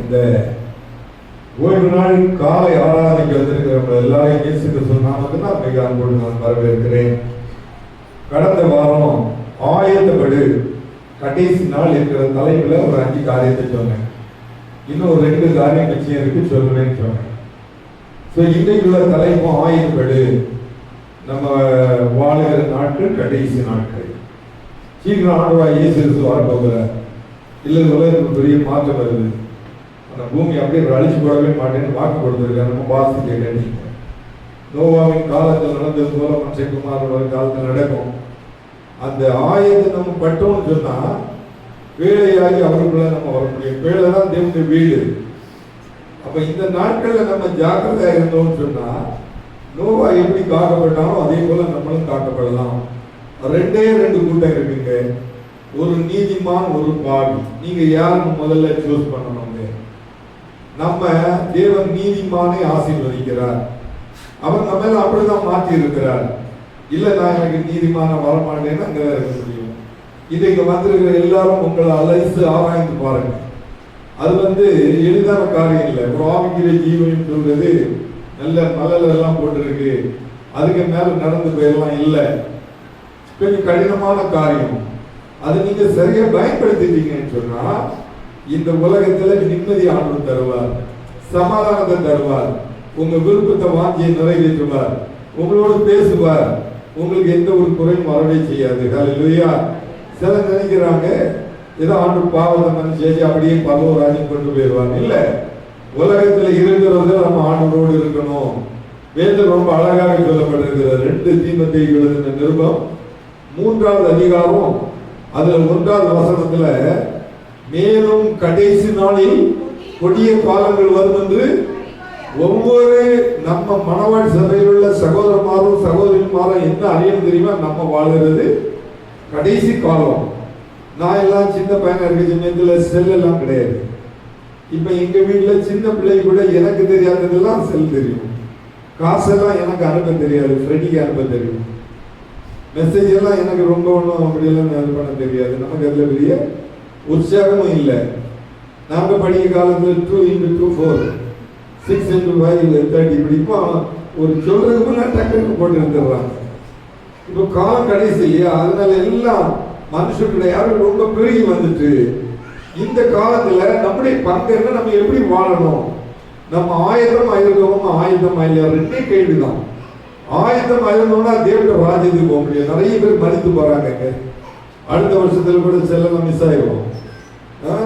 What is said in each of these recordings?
இந்த ஓய்வு நாள் காலை ஆராதனைக்கு வந்திருக்கிறவங்க எல்லாரையும் இயேசு கிறிஸ்து நாமத்தில் மிக அன்போடு நான் வரவேற்கிறேன். கடந்த வாரம் ஆயத்தப்படு கடைசி நாள் இருக்கிற தலைப்புல ஒரு 5 காரியத்தை சொன்னேன். இன்னும் ஒரு 2 காரியம் நிச்சயம் இருக்கு சொல்லுவேன்னு சொன்னேன். இன்றைக்குள்ள தலைப்பும் ஆயத்தப்படு, நம்ம வாழுகிற நாட்கள் கடைசி நாட்கள். சீக்கிரம் ஆண்டவராகிய இயேசு கிறிஸ்து வரப்போகிறார். இல்லை உலகத்துக்கு பெரிய மாற்றம் வருது. அந்த பூமி அப்படியே அழிச்சு போடவே மாட்டேன்னு வாக்கு கொடுத்துருக்காரு. நம்ம வாசிக்க கேட்டீங்க. நோவாவின் காலத்தில் நடந்தது போல மனுஷகுமாரோட காலத்தில் நடக்கும். அந்த ஆயத்தை நம்ம பட்டோம்னு சொன்னா வேலையாகி அவருக்குள்ள நம்ம வர முடியும். வேலை தான் தேவனுடைய வீடு. அப்ப இந்த நாட்கள்ல நம்ம ஜாக்கிரதையா இருந்தோம்னு சொன்னா நோவா எப்படி காக்கப்பட்டாலும் அதே போல நம்மளும் காக்கப்படலாம். 2 கூட்டம் இருக்குங்க. ஒரு நீதிமான், ஒரு பாவி. நீங்க யாருக்கு முதல்ல சூஸ் பண்ணணுங்க? நம்ம தேவன் நீதிமானை ஆசீர்வதிக்கிறார். அவர் நம்ம அப்படிதான் மாற்றி இருக்கிறார். இல்ல நான் எனக்கு நீதிமான வரமாட்டேன்னு அங்க இருக்க முடியும். இங்க வந்திருக்கிற எல்லாரும் உங்களை அலைசு ஆராய்ந்து பாருங்க. அது எளிதான காரியம் இல்லை. ஒரு ஆவிக்கிற ஜீவனம் சொல்றது நல்ல மலர் எல்லாம் போட்டிருக்கு, அதுக்கு மேல நடந்து போயிடலாம் இல்லை. கொஞ்சம் கடினமான காரியம். அதை நீங்க சரியா பயன்படுத்திட்டீங்கன்னு சொன்னா இந்த உலகத்துல நிம்மதி ஆண்டு தருவார், சமாதானத்தை தருவார், உங்க விருப்பத்தை வாஞ்சியை நிறைவேற்றுவார், உங்களோட பேசுவார், உங்களுக்கு எந்த ஒரு குறையும் வரவே செய்யாது. ஹல்லேலூயா. சிலர் நினைக்கிறாங்க ஏதோ ஆண்டு பாவத்தை மனுஷன் அப்படியே பரலோகராஜ்யம் கொண்டு போயிடுவாங்க. இல்ல, உலகத்துல இருக்கிறது நம்ம ஆண்டோடு இருக்கணும். வேதம் ரொம்ப அழகாக சொல்லப்பட்டிருக்கிறது. 2 தீமோத்தேயு எழுதின நிருபம் 3வது அதிகாரம் அதுல 1வது வசனத்துல மேலும் கடைசி நாளில் கொடிய காலங்கள் வரும் என்று ஒவ்வொரு நம்ம மணவாழ் சபையில் உள்ள சகோதரமாரும் சகோதரிமாரும் என்ன அறியணும் தெரியுமா? நம்ம வாழ்கிறது கடைசி காலம். நான் எல்லாம் சின்ன பையனா இருக்க சமயத்துல செல் எல்லாம் கிடையாது. இப்ப எங்க வீட்டுல சின்ன பிள்ளை கூட எனக்கு தெரியாததெல்லாம் செல் தெரியும். காசெல்லாம் எனக்கு அனுப்ப தெரியாது, ஃப்ரெண்டிக்கு அனுப்ப தெரியும். மெசேஜ் எல்லாம் எனக்கு ரொம்ப ஒன்றும் அப்படியெல்லாம் இது பண்ண தெரியாது. நமக்கு அதுல பெரிய உற்சாகமும் இல்லை. நாங்க படிக்க காலத்துல 2 × 2 4 6 × 5 30 இப்படிப்போம். ஒரு சொல்றதுக்கு முன்னாடி டக்குன்னு போட்டு எடுத்துடுறாங்க. இப்போ காலம் கடைசி இல்லையா? அதனால எல்லாம் மனுஷனுடைய யாரும் ரொம்ப பெருகி வந்துட்டு இந்த காலத்துல நம்முடைய பங்கு என்ன, நம்ம எப்படி வாழணும், நம்ம ஆயுதம் ஆயிருக்கோமா ஆயுதம் இல்லையா? 2 கேள்விதான். ஆயுதம் ஆயிருந்தோம்னா தேவனுடைய ராஜ்யத்துக்கு போக முடியும். நிறைய பேர் மறித்து போறாங்க. அடுத்த வருஷத்துல கூட செல்லலாம் மிஸ் ஆயிடும்.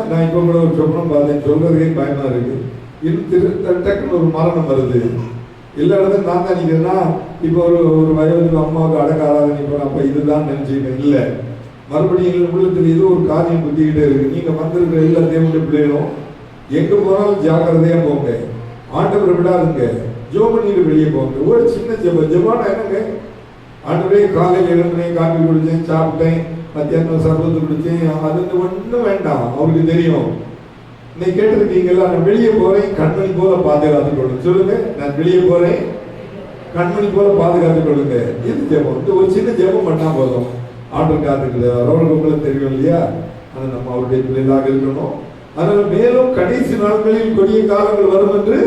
நான் இப்போ கூட ஒரு சொப்பனம் பார்த்தேன், சொல்றதுக்கே பயமா இருக்கு. டக்குன்னு ஒரு மரணம் வருது. எல்லா இடத்துல நான் தான் நினைக்கிறேன்னா இப்போ ஒரு வயது அம்மாவுக்கு அடக்க ஆராதனை போன அப்ப இதுதான் நினைச்சுக்கிட்டேன். இல்லை, மறுபடியும் எங்கள் உள்ளத்தில் இது ஒரு காரியம் குத்திக்கிட்டே இருக்கு. நீங்க வந்திருக்கிற எல்லா தேவனுடைய பிள்ளைகளும் எங்க போனாலும் ஜாக்கிரதையா போங்க. ஆண்டவர் விடாதுங்க. ஜெபம் பண்ணிட்டு வெளியே போங்க. ஒரு சின்ன ஜெபம் என்னங்க, ஆண்டவரே காலையில் எழுந்தேன், காப்பி குடிச்சேன், சாப்பிட்டேன், மத்தியானம் சர்வத்து குடிச்சேன், அது ஒன்றும் வேண்டாம். அவருக்கு தெரியும். இன்னைக்கு கேட்டிருக்கீங்களா, நான் வெளியே போறேன் கண்மணி போல பாதுகாத்துக் கொள்ளுங்க. சொல்லுங்க, நான் வெளியே போறேன் கண்மணி போல பாதுகாத்துக் கொள்ளுங்க. இது ஜெபம். ஒரு சின்ன ஜெபம் பண்ணா போதும். ஆண்டவர் காத்துக்கிறார். அவருக்கு உங்களுக்கு தெரியும் இல்லையா? ஆனா நம்ம அவருடைய பிள்ளைகளாக இருக்கணும். அதனால மேலும் கடைசி நாட்களில் கொடிய காலங்கள் வரும் என்று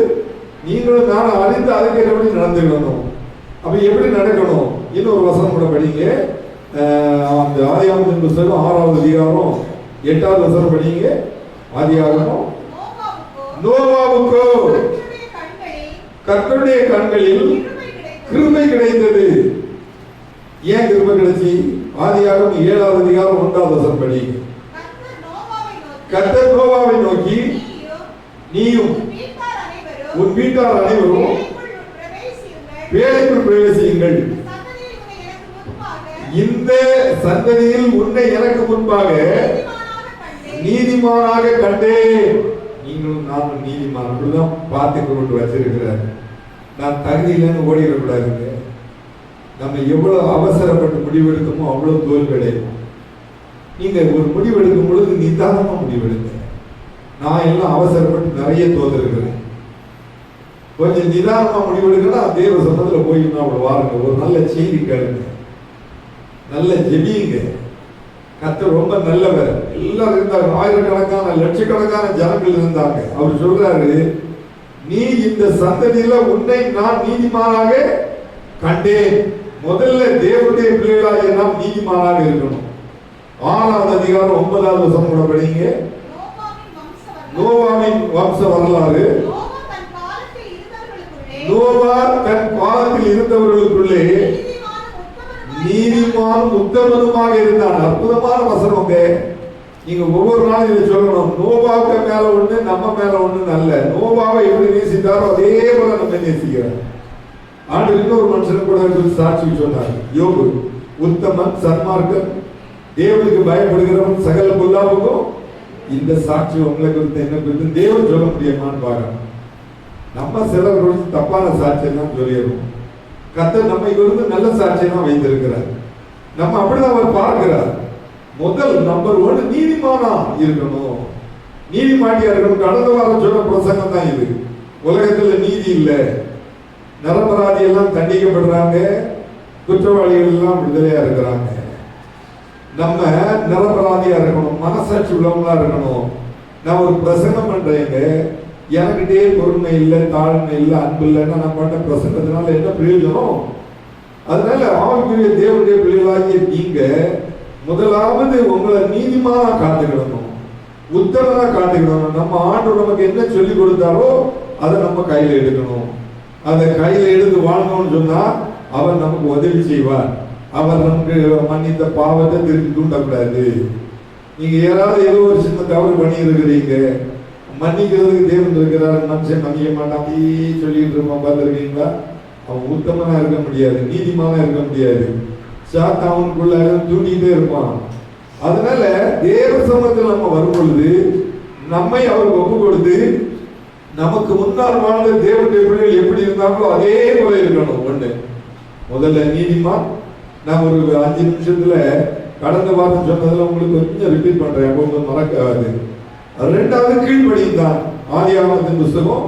நீங்களும் நானும் அறிந்து அதுக்கேற்றபடி நடந்துக்கணும். அப்ப எப்படி நடக்கணும்? இன்னொரு வசனம் கூட படிங்க. அந்த ஆதியாகமத்தின் புத்தகம் 6வது அதிகாரம் 8வது வசனம் படிங்க. ஆதியாகமம் நோவாவுக்கோ கர்த்தருடைய கண்களில் கிருபை கிடைத்தது. ஏன் கிருபை கிடைச்சி? ஆதியாகமம் 7வது அதிகாரம் 1வது வசனம் படிங்க. கர்த்தர் நோவாவை நோக்கி, நீயும் உன் வீட்டார் அனைவரும் வேலைக்குள் பிரவேசியுங்கள். இந்த சந்ததியில் உன்னை எனக்கு முன்பாக நீதிமானாக கண்டேன். நீங்களும் நானும் நீதிமான். அப்படிதான் பார்த்து கொண்டு வச்சிருக்கிறார். நான் தகுதியிலேருந்து ஓடிடக்கூடாதுங்க. நம்ம எவ்வளவு அவசரப்பட்டு முடிவெடுக்கமோ அவ்வளவு தோல்வி அடையும். நீங்க ஒரு முடிவெடுக்கும் பொழுது நிதானமா முடிவெடுங்க. நான் எல்லாம் அவசரப்பட்டு நிறைய தோல்விருக்கிறேன். கொஞ்சம் நிதானமா முடிவெடுக்கனா தேவ சமூகத்துல போய் வாருங்க. ஒரு நல்ல செய்தி கேளுங்க, நல்ல ஜெபியுங்க. கர்த்தர் ரொம்ப நல்லவர். எல்லாரும் இருந்தாங்க, ஆயிரக்கணக்கான லட்சக்கணக்கான ஜனங்கள் இருந்தாங்க. அவர் சொல்றாரு, நீ இந்த சந்ததியில உன்னை நான் நீதிமானாக கண்டேன். முதல்ல தேவனுடைய பிள்ளைகளாகிய நாம் நீதிமானாக இருக்கணும். 6வது அதிகாரம் 9வது வசனம் கூட படிங்க. நோவாவின் வம்ச வரலாறு. நோவா தன் காலத்தில் இருந்தவர்களுக்குள்ளே நீதிமானும் உத்தமனுமாக இருந்தான். அற்புதமான வசனம். நீங்க ஒவ்வொரு நாளும் இதை சொல்லணும். நோவாவுக்கு மேல ஒண்ணு, நம்ம மேல ஒண்ணு அல்ல. நோவாவை எப்படி நேசித்தாரோ அதே போல நம்ம நேசிக்கிறார். ஆண்டு இன்னொரு மனுஷனுக்கு கூட சாட்சி சொன்னார். யோபு உத்தமன், சன்மார்க்கன், தேவனுக்கு பயப்படுகிறவன், சகல பொல்லாவுக்கும். இந்த சாட்சி உங்களை குறித்து என்ன குறித்து தேவன் சொல்ல முடியுமான்னு பார்க்கணும். நம்ம சிலர் குறித்து தப்பான சாட்சியை தான் சொல்லிடுவோம். கர்த்தர் நம்மை குறித்து நல்ல சாட்சியை தான் வைத்திருக்கிறார். நம்ம அப்படிதான் அவர் பார்க்கிறார். முதல் நம்பர் 1 நீதிமானா இருக்கணும், நீதிமாட்டியா இருக்கணும். கடந்த வாரம் சொன்ன பிரசங்கம் தான் இது. உலகத்துல நீதி இல்லை, நிரபராதி எல்லாம் தண்டிக்கப்படுறாங்க, குற்றவாளிகள் எல்லாம் விடுதலையா இருக்கிறாங்க. நம்ம நிரபராதியா இருக்கணும், மனசாட்சி உள்ளவங்களா இருக்கணும். நான் ஒரு பிரசங்கம் பண்றேங்க, எனக்கிட்டே பொறுமை இல்லை, தாழ்மை இல்லை, அன்பு இல்லைன்னா நான் பண்ண பிரசங்கத்தினால என்ன பிரயோஜனம்? அதனால ஆவிக்குரிய தேவனுடைய பிள்ளைகளாகிய நீங்க முதலாவது உங்களை நீதிமானா காத்துக்கிடணும், உத்தமனா காத்துக்கிடணும். நம்ம ஆண்டவர் நமக்கு என்ன சொல்லி கொடுத்தாரோ அதை நம்ம கையில எடுக்கணும். அதை கையில எடுத்து வாழ்ந்தோம்னு சொன்னா அவர் நமக்கு உதவி செய்வார். அவர் நமக்கு மன்னித்த பாவத்தை திருப்பி தூண்டக்கூடாது. நீங்க யாராவது ஏதோ ஒரு சின்ன தவறு பண்ணி இருக்கிறீங்க, மன்னிக்கிறதுக்கு தேவன் இருக்கிறார், மனுஷன் மன்னிக்க மாட்டான் சொல்லிட்டு இருப்பான். பார்த்துருக்கீங்களா? அவன் உத்தமனா இருக்க முடியாது, நீதிமானா இருக்க முடியாது. சாத்தாவுக்குள்ள தூண்டிகிட்டே இருப்பான். அதனால தேவ சமூகத்தில் நம்ம வரும் பொழுது நம்மை அவருக்கு ஒப்பு கொடுத்து, நமக்கு முன்னால் வாழ்ந்த தேவனுடைய பிள்ளைகள் எப்படி இருந்தாங்களோ அதே போல இருக்கணும். ஒண்ணு முதல்ல நீதிமான். நான் ஒரு 5 நிமிஷத்துல கடந்த வாரம் சொன்னதுல உங்களுக்கு கொஞ்சம் ரிப்பீட் பண்றேன், உங்களுக்கு மறக்காது. 2வது கீழ்ப்படிந்தான். ஆதியாகமத்தின் புஸ்தகம்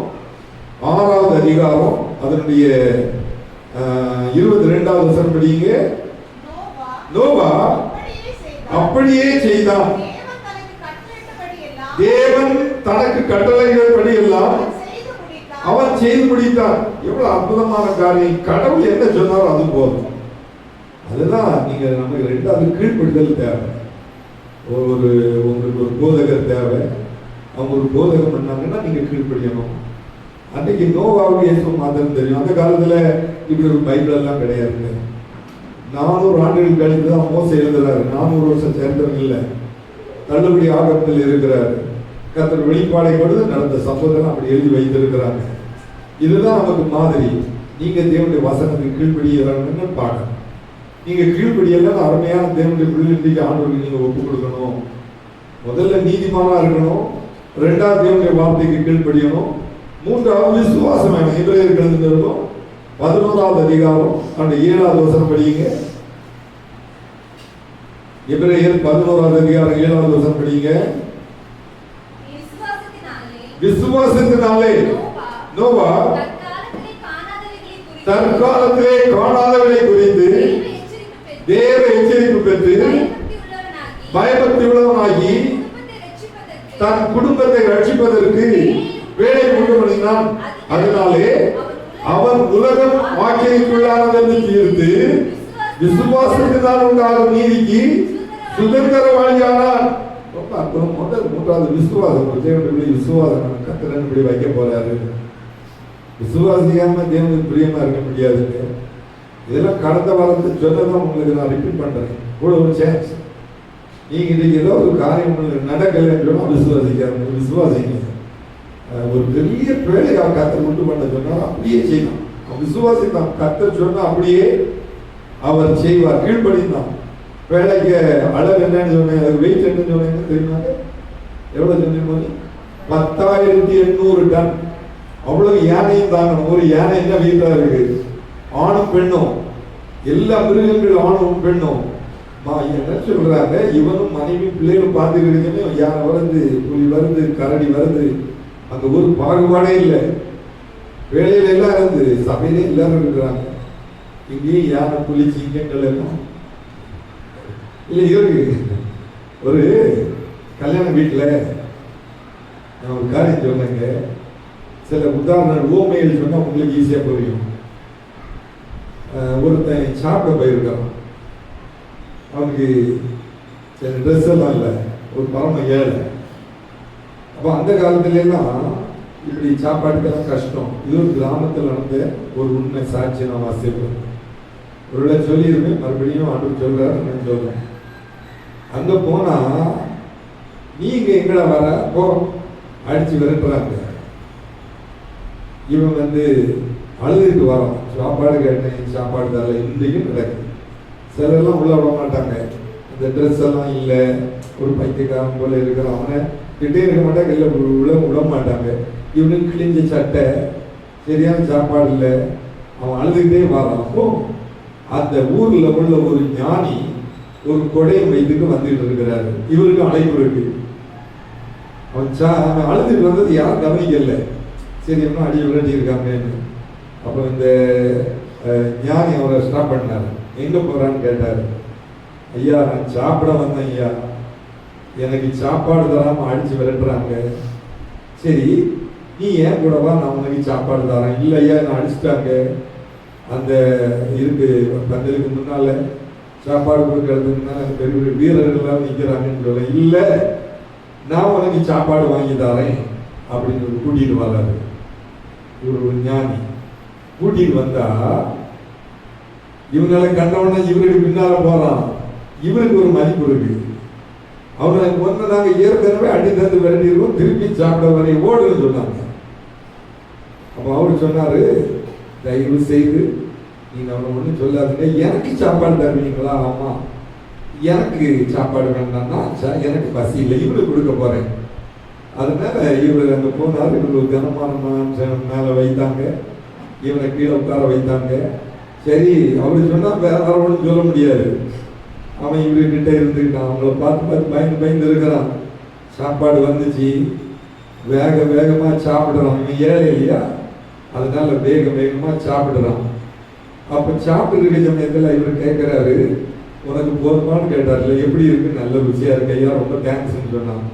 6வது அதிகாரம் அதனுடைய 22வது வசனம் படிங்க. நோவா அப்படியே செய்தான். தேவன் தனக்கு கட்டளையிட்டபடி எல்லாம் அவன் செய்து முடித்தான். எவ்வளவு அற்புதமான காரியம்! கடவுள் என்ன சொன்னாரோ அது போதும். அதுதான் நீங்க நமக்கு 2வது கீழ்ப்படிதல் தேவை. உங்களுக்கு ஒரு போதகர் தேவை. அவங்க ஒரு போதகம் பண்ணாங்கன்னா நீங்க கீழ்ப்படியணும். அன்னைக்கு நோவாவுக்கு இயேசு மாத்திரம் தெரியும். அந்த காலத்துல இப்படி ஒரு பைபிள் எல்லாம் கிடையாதுங்க. 400 ஆண்டுகள் கழித்து தான் மோசே எழுதுறாரு. 400 வருஷம் சேர்ந்தவங்க இல்லை, தள்ளுபடி ஆகமத்தில் இருக்கிறாரு. கர்த்தர் வெளிப்பாடை கொடுத்து நடந்த சம்பவம் அப்படி எழுதி வைத்திருக்கிறாங்க. இதுதான் நமக்கு மாதிரி. நீங்க தேவனுடைய வசனத்துக்கு கீழ்ப்படியன்னு பாருங்க. நீங்க கீழ்ப்படியெல்லாம் அருமையான தேவனுடைய பிள்ளைக்கு ஆண்டவருக்கு நீங்க ஒப்பு கொடுக்கணும். முதல்ல நீதிமானா இருக்கணும், 2வது தேவனுடைய வார்த்தைக்கு கீழ்ப்படியணும், 3வது விசுவாசம் வேணும். எபிரேயருக்கு இருக்கும் 11வது அதிகாரம் அந்த 7வது வசனம் படிங்க. எபிரேயர் 11வது அதிகாரம் 7வது வசனம் படிங்க. விசுவாசத்தினாலே நோவா தற்காலத்திலே காணாதவர்களை குறித்து தேவ எச்சரிப்பு பெற்று பயபக்தி உள்ளவனாகி தன் குடும்பத்தை ரட்சிப்பதற்கு வேலை கொண்டு பண்ணினான். அதனாலே அவன் உலகம் வாக்கியக்குள்ளானதென்று தீர்த்து விசுவாசத்தினால் உண்டாகும் நீதிக்கு சுதந்திரவாளியானான். ரொம்ப அற்புதம். முதல் 3வது விசுவாசம். தேவனுடைய விசுவாசம் கர்த்தர் இப்படி வைக்க போறாரு. விசுவாசியாம தேவனுக்கு பிரியமா இருக்க முடியாதுங்க. இதெல்லாம் கடந்த வாரத்தை சொல்லதான் உங்களுக்கு நான் ரிப்பீட் பண்றேன். கூட ஒரு சான்ஸ். நீங்க இன்னைக்கு ஏதோ ஒரு காரியம் உங்களுக்கு நடக்கலைன்னு சொன்னா விசுவாசிக்காம விசுவாசிங்க. ஒரு பெரிய வேலையை கர்த்தர் உண்டு பண்ண சொன்னா அப்படியே செய்யணும். விசுவாசித்தான். கர்த்தர் சொன்னா அப்படியே அவர் செய்வார். கீழ்ப்படிந்தான். வேலைக்கு அளவு என்னன்னு சொன்னேன், வெயிட் என்னன்னு சொன்னீங்க தெரியுமாங்க? எவ்வளவு சொன்னீங்க? 10,800 டன். அவ்வளவு யானையும் தாங்கணும். ஒரு யானை என்ன வெயிட்டா இருக்கு? ஆணும் பெண்ணும், எல்லா மிருகங்கள் ஆணும் பெண்ணும். என்ன சொல்றாங்க, இவனும் மனைவி பிள்ளைகளும் பார்த்துக்கிட்டு யானை வருது, புலி வருது, கரடி வருது, அங்க ஒரு பாகுபாடே இல்லை. வேலையில எல்லாம் இருந்து சபையில எல்லாரும் இருக்கிறாங்க. இங்கேயும் யானை, புலி, சிங்கங்கள் எல்லாம் இல்லை இருக்கு. ஒரு கல்யாண வீட்டில் நான் ஒரு காரியம் சொன்னேங்க. சில உதாரண ஓமைகள் சொன்னால் உங்களுக்கு ஈஸியாக புரியும். ஒருத்தன் சாப்பிட போயிருக்கான். அவனுக்கு சில ட்ரெஸ் எல்லாம் இல்லை, ஒரு பரம ஏழை. அப்போ அந்த காலத்துலலாம் இப்படி சாப்பாட்டுக்கெல்லாம் கஷ்டம். இது ஒரு கிராமத்தில் நடந்த ஒரு உண்மை சாட்சி நான் வாசிப்பேன். ஒரு சொல்லியிருப்பேன், மறுபடியும் ஆண்டு சொல்கிறாரு, நான் சொல்கிறேன். அங்கே போனால் நீங்க எங்கடா வர போ அடிச்சு விரட்டுறாங்க. இவன் அழுதுட்டு வரான், சாப்பாடு கேட்டேன், சாப்பாடு தரல. இன்றைக்கும் நடக்குது. சிலரெல்லாம் உள்ள விட மாட்டாங்க. இந்த ட்ரெஸ் எல்லாம் இல்லை, ஒரு பைத்தியக்காரன் போல இருக்கிறான். அவனை கிட்டே இருக்க மாட்டாங்க, இல்லை விட மாட்டாங்க. இவனுக்கு கிழிஞ்ச சட்டை, சரியான சாப்பாடு இல்லை, அவன் அழுதுகிட்டே வரான். அப்போ அந்த ஊர்ல உள்ள ஒரு ஞானி ஒரு கொடையை வைத்துட்டு வந்துட்டு இருக்கிறாரு. இவருக்கு அழைப்பு இருக்கு. அவன் அழுதுட்டு வந்தது யாரும் கவனிக்கல. சரி என்ன அடி விரட்டி இருக்காங்கன்னு. அப்போ இந்த ஞானி அவரை ஸ்டாப் பண்ணாரு. எங்க போறான்னு கேட்டாரு. ஐயா நான் சாப்பிட வந்தேன் ஐயா, எனக்கு சாப்பாடு தராம அடிச்சு விரட்டுறாங்க. சரி நீ ஏன் கூடவா, நான் உனக்கு சாப்பாடு தரேன். இல்லை ஐயா நான் அடிச்சுட்டாங்க, அந்த இருக்கு பந்தலுக்கு முன்னால சாப்பாடு கொடுக்கறதுன்னா பெரிய பெரிய வீரர்கள்லாம் நிற்கிறாங்கன்னு சொல்ல. இல்லை நான் உனக்கு சாப்பாடு வாங்கி தரேன் அப்படின்னு கூட்டிட்டு வராரு. இவர் ஒரு ஞானி. கூட்டிட்டு வந்தா இவங்களை கண்டவுடனே இவருக்கு பின்னால போறான். இவருக்கு ஒரு மதிப்பு இருக்கு. அவரை ஒன்று நாங்கள் ஏற்கனவே அடி தந்து விரட்டி இருக்கோம், திருப்பி சாப்பிட வரை ஓடுன்னு சொன்னாங்க. அப்போ அவர் சொன்னாரு, தயவு செய்து நீங்க அவனை ஒன்றும் சொல்லாதுங்க, எனக்கு சாப்பாடு தருவீங்களா? ஆமா எனக்கு சாப்பாடு வேண்டாம்னா எனக்கு பசி இல்லை, இவனுக்கு கொடுக்க போறேன். அதனால இவர் அங்கே போனார். இவர் ஒரு கனமான மேலே வைத்தாங்க, இவனை கீழே உட்கார வைத்தாங்க. சரி அவரு சொன்னா வேற ஒன்றும் சொல்ல முடியாது. அவன் இவர்கிட்ட இருந்துக்கிட்டான். அவங்கள பார்த்து பார்த்து பயந்து பயந்து இருக்கிறான். சாப்பாடு வந்துச்சு, வேகமா சாப்பிடுறான். இவன் ஏழை இல்லையா, அதனால வேகமா சாப்பிடுறான். அப்ப சாப்பிட்டு இருக்க சமயத்துல இவர் கேட்கிறாரு, உனக்கு போதுமானு கேட்டார்ல, எப்படி இருக்கு? நல்ல ருசியா இருக்கு ஐயா, ரொம்ப தேங்க்ஸ்ன்னு சொன்னான்.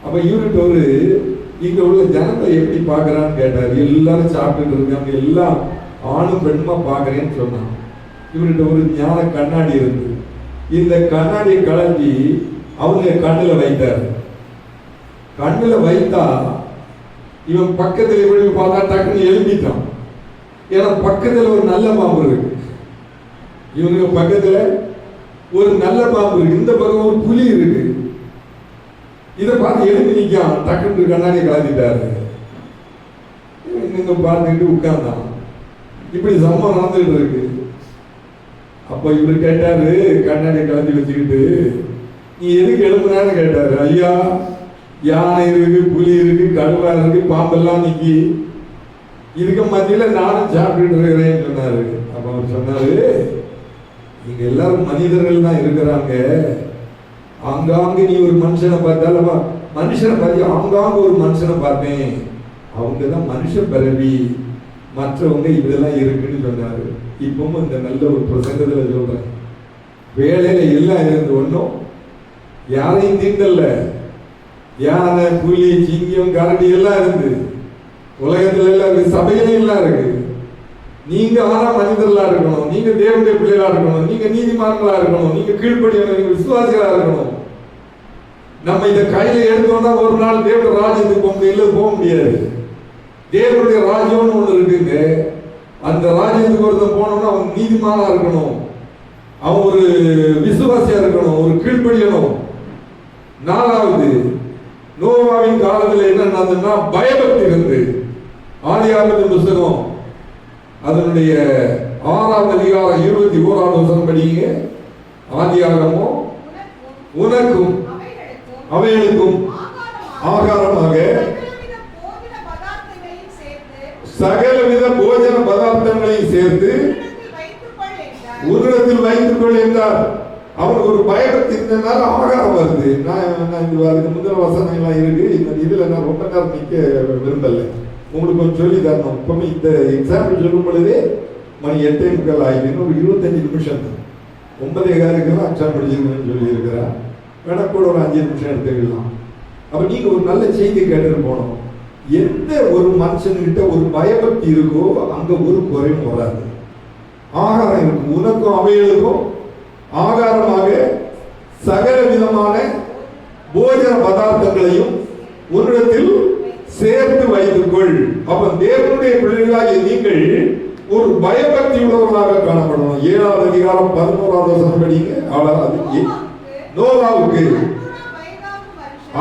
அப்ப இவர்கிட்ட ஒரு இங்க உள்ள ஜனங்களை எப்படி பாக்குறான்னு கேட்டாரு. எல்லாரும் சாப்பிட்டு இருக்காங்க, எல்லாம் ஆணும் பெண்ணுமா பாக்குறேன்னு சொன்னான். இவர்கிட்ட ஒரு ஞான கண்ணாடி இருந்து, இந்த கண்ணாடியை கலட்டி அவங்க கண்ணுல வைத்தார். கண்ணுல வைத்தா இவன் பக்கத்துல எப்படி பார்த்தா டக்குன்னு எழுப்பிட்டான். ஏன்னா பக்கத்துல ஒரு நல்ல பாம்பு இருக்கு, இவனுக்கு பக்கத்துல ஒரு நல்ல பாம்பு இருக்கு, இந்த பக்கம் ஒரு புலி இருக்கு. இதை பார்த்து எழுப்பி நிற்கான். டக்குன்னு கண்ணாடியை கலந்துட்டாரு. இங்க பார்த்துக்கிட்டு உட்கார்ந்தான். இப்படி சம்பவம் நடந்துகிட்டு இருக்கு. அப்ப இவர் கேட்டாரு, கண்ணாடியை கலந்து வச்சுக்கிட்டு, நீ எதுக்கு எழுப்புனான்னு கேட்டாரு. ஐயா யானை இருக்கு, புலி இருக்கு, கடுவா இருக்கு, பாம்பெல்லாம் நிக்கி, இதுக்கு மத்தியில நானும் சாப்பிட்டு இருக்கிறேன்னு சொன்னாரு. அப்ப அவர் சொன்னாரு, நீங்க எல்லாரும் மனிதர்கள் தான் இருக்கிறாங்க. ஆங்காங்கு நீ ஒரு மனுஷனை பார்த்தாலும் மனுஷனை பார்த்து ஆங்காங்கு ஒரு மனுஷனை பார்த்தேன், அவங்கதான் மனுஷ பிறவி, மற்றவங்க இதெல்லாம் இருக்குன்னு சொன்னாரு. இப்பவும் இந்த நல்ல ஒரு பிரசங்கத்துல சொல்றேன், வேலையில எல்லாம் இருந்து ஒன்றும் யாரையும் தீண்டல்ல. யானை, புலி, சிங்கம், கரடி எல்லாம் இருந்து உலகத்துல எல்லாம் இருக்கு, சபையில எல்லாம் இருக்கு. நீங்க ஆனா மனிதர்களா இருக்கணும், நீங்க தேவனுடைய பிள்ளைகளா இருக்கணும், நீங்க நீதிமான்களா இருக்கணும், நீங்க கீழ்ப்படியணும், நீங்க விசுவாசிகளா இருக்கணும். நம்ம இதை கையில எடுத்தோம்னா ஒரு நாள் தேவ ராஜ்யத்துக்கு போக முடியாது. தேவனுடைய ராஜ்யம்னு ஒண்ணு இருக்குங்க. அந்த ராஜ்யத்துக்கு ஒருத்தன் போனோம்னா அவன் நீதிமானா இருக்கணும், அவன் ஒரு விசுவாசியா இருக்கணும், ஒரு கீழ்ப்படியணும். நாலாவது, நோவாவின் காலத்தில் என்ன நடந்ததுன்னா பயபக்தி இருந்து. ஆதியாகமத்தின் புத்தகம் அதனுடைய 6ஆம் அதிகாரம் 21ஆம் வசனம் படிங்க. ஆதியாகமோ உனக்கும் அவைகளுக்கும் ஆகாரமாக சகலவித போஜன பதார்த்தங்களையும் சேர்த்து உன்னிடத்தில் வைத்துக் கொள் என்றார். அவனுக்கு ஒரு பயபக்தி இருந்ததுனால ஆகாரம் வருது. நான் அதுக்கு முதல் வசனங்கள்லாம் இருக்கு. இந்த இதுல நான் ரொம்ப நேரம் நிற்க விரும்பல, உங்களுக்கு கொஞ்சம் சொல்லி தரணும். இப்பவுமே இந்த எக்ஸாம்பிள் சொல்லும் பொழுதே மணி 8:45 ஆகிடுன்னு ஒரு 25 நிமிஷம் தான். 9:15 எக்ஸாம் படிச்சிருக்கணும்னு சொல்லி இருக்கிறான். கூட ஒரு 5 நிமிஷம் எடுத்துக்கலாம். அப்ப நீங்க ஒரு நல்ல செய்தி கேட்டுட்டு போனோம். எந்த ஒரு மனுஷன்கிட்ட ஒரு பயபக்தி இருக்கோ அங்க ஒரு குறையும் வராது. ஆகாரம் இருக்கும், உனக்கும் அவைகளுக்கும் ஆகாரமாக சகல விதமான போஜன பதார்த்தங்களையும் உன்னிடத்தில் சேர்த்து வைத்துக்கொள். அப்ப தேவனுடைய பிள்ளைகளாகிய நீங்கள் ஒரு பயபக்தி உள்ளவர்களாக காணப்படணும். 7வது அதிகாரம் 11வது வசனம் படிங்க. நோவாவுக்கு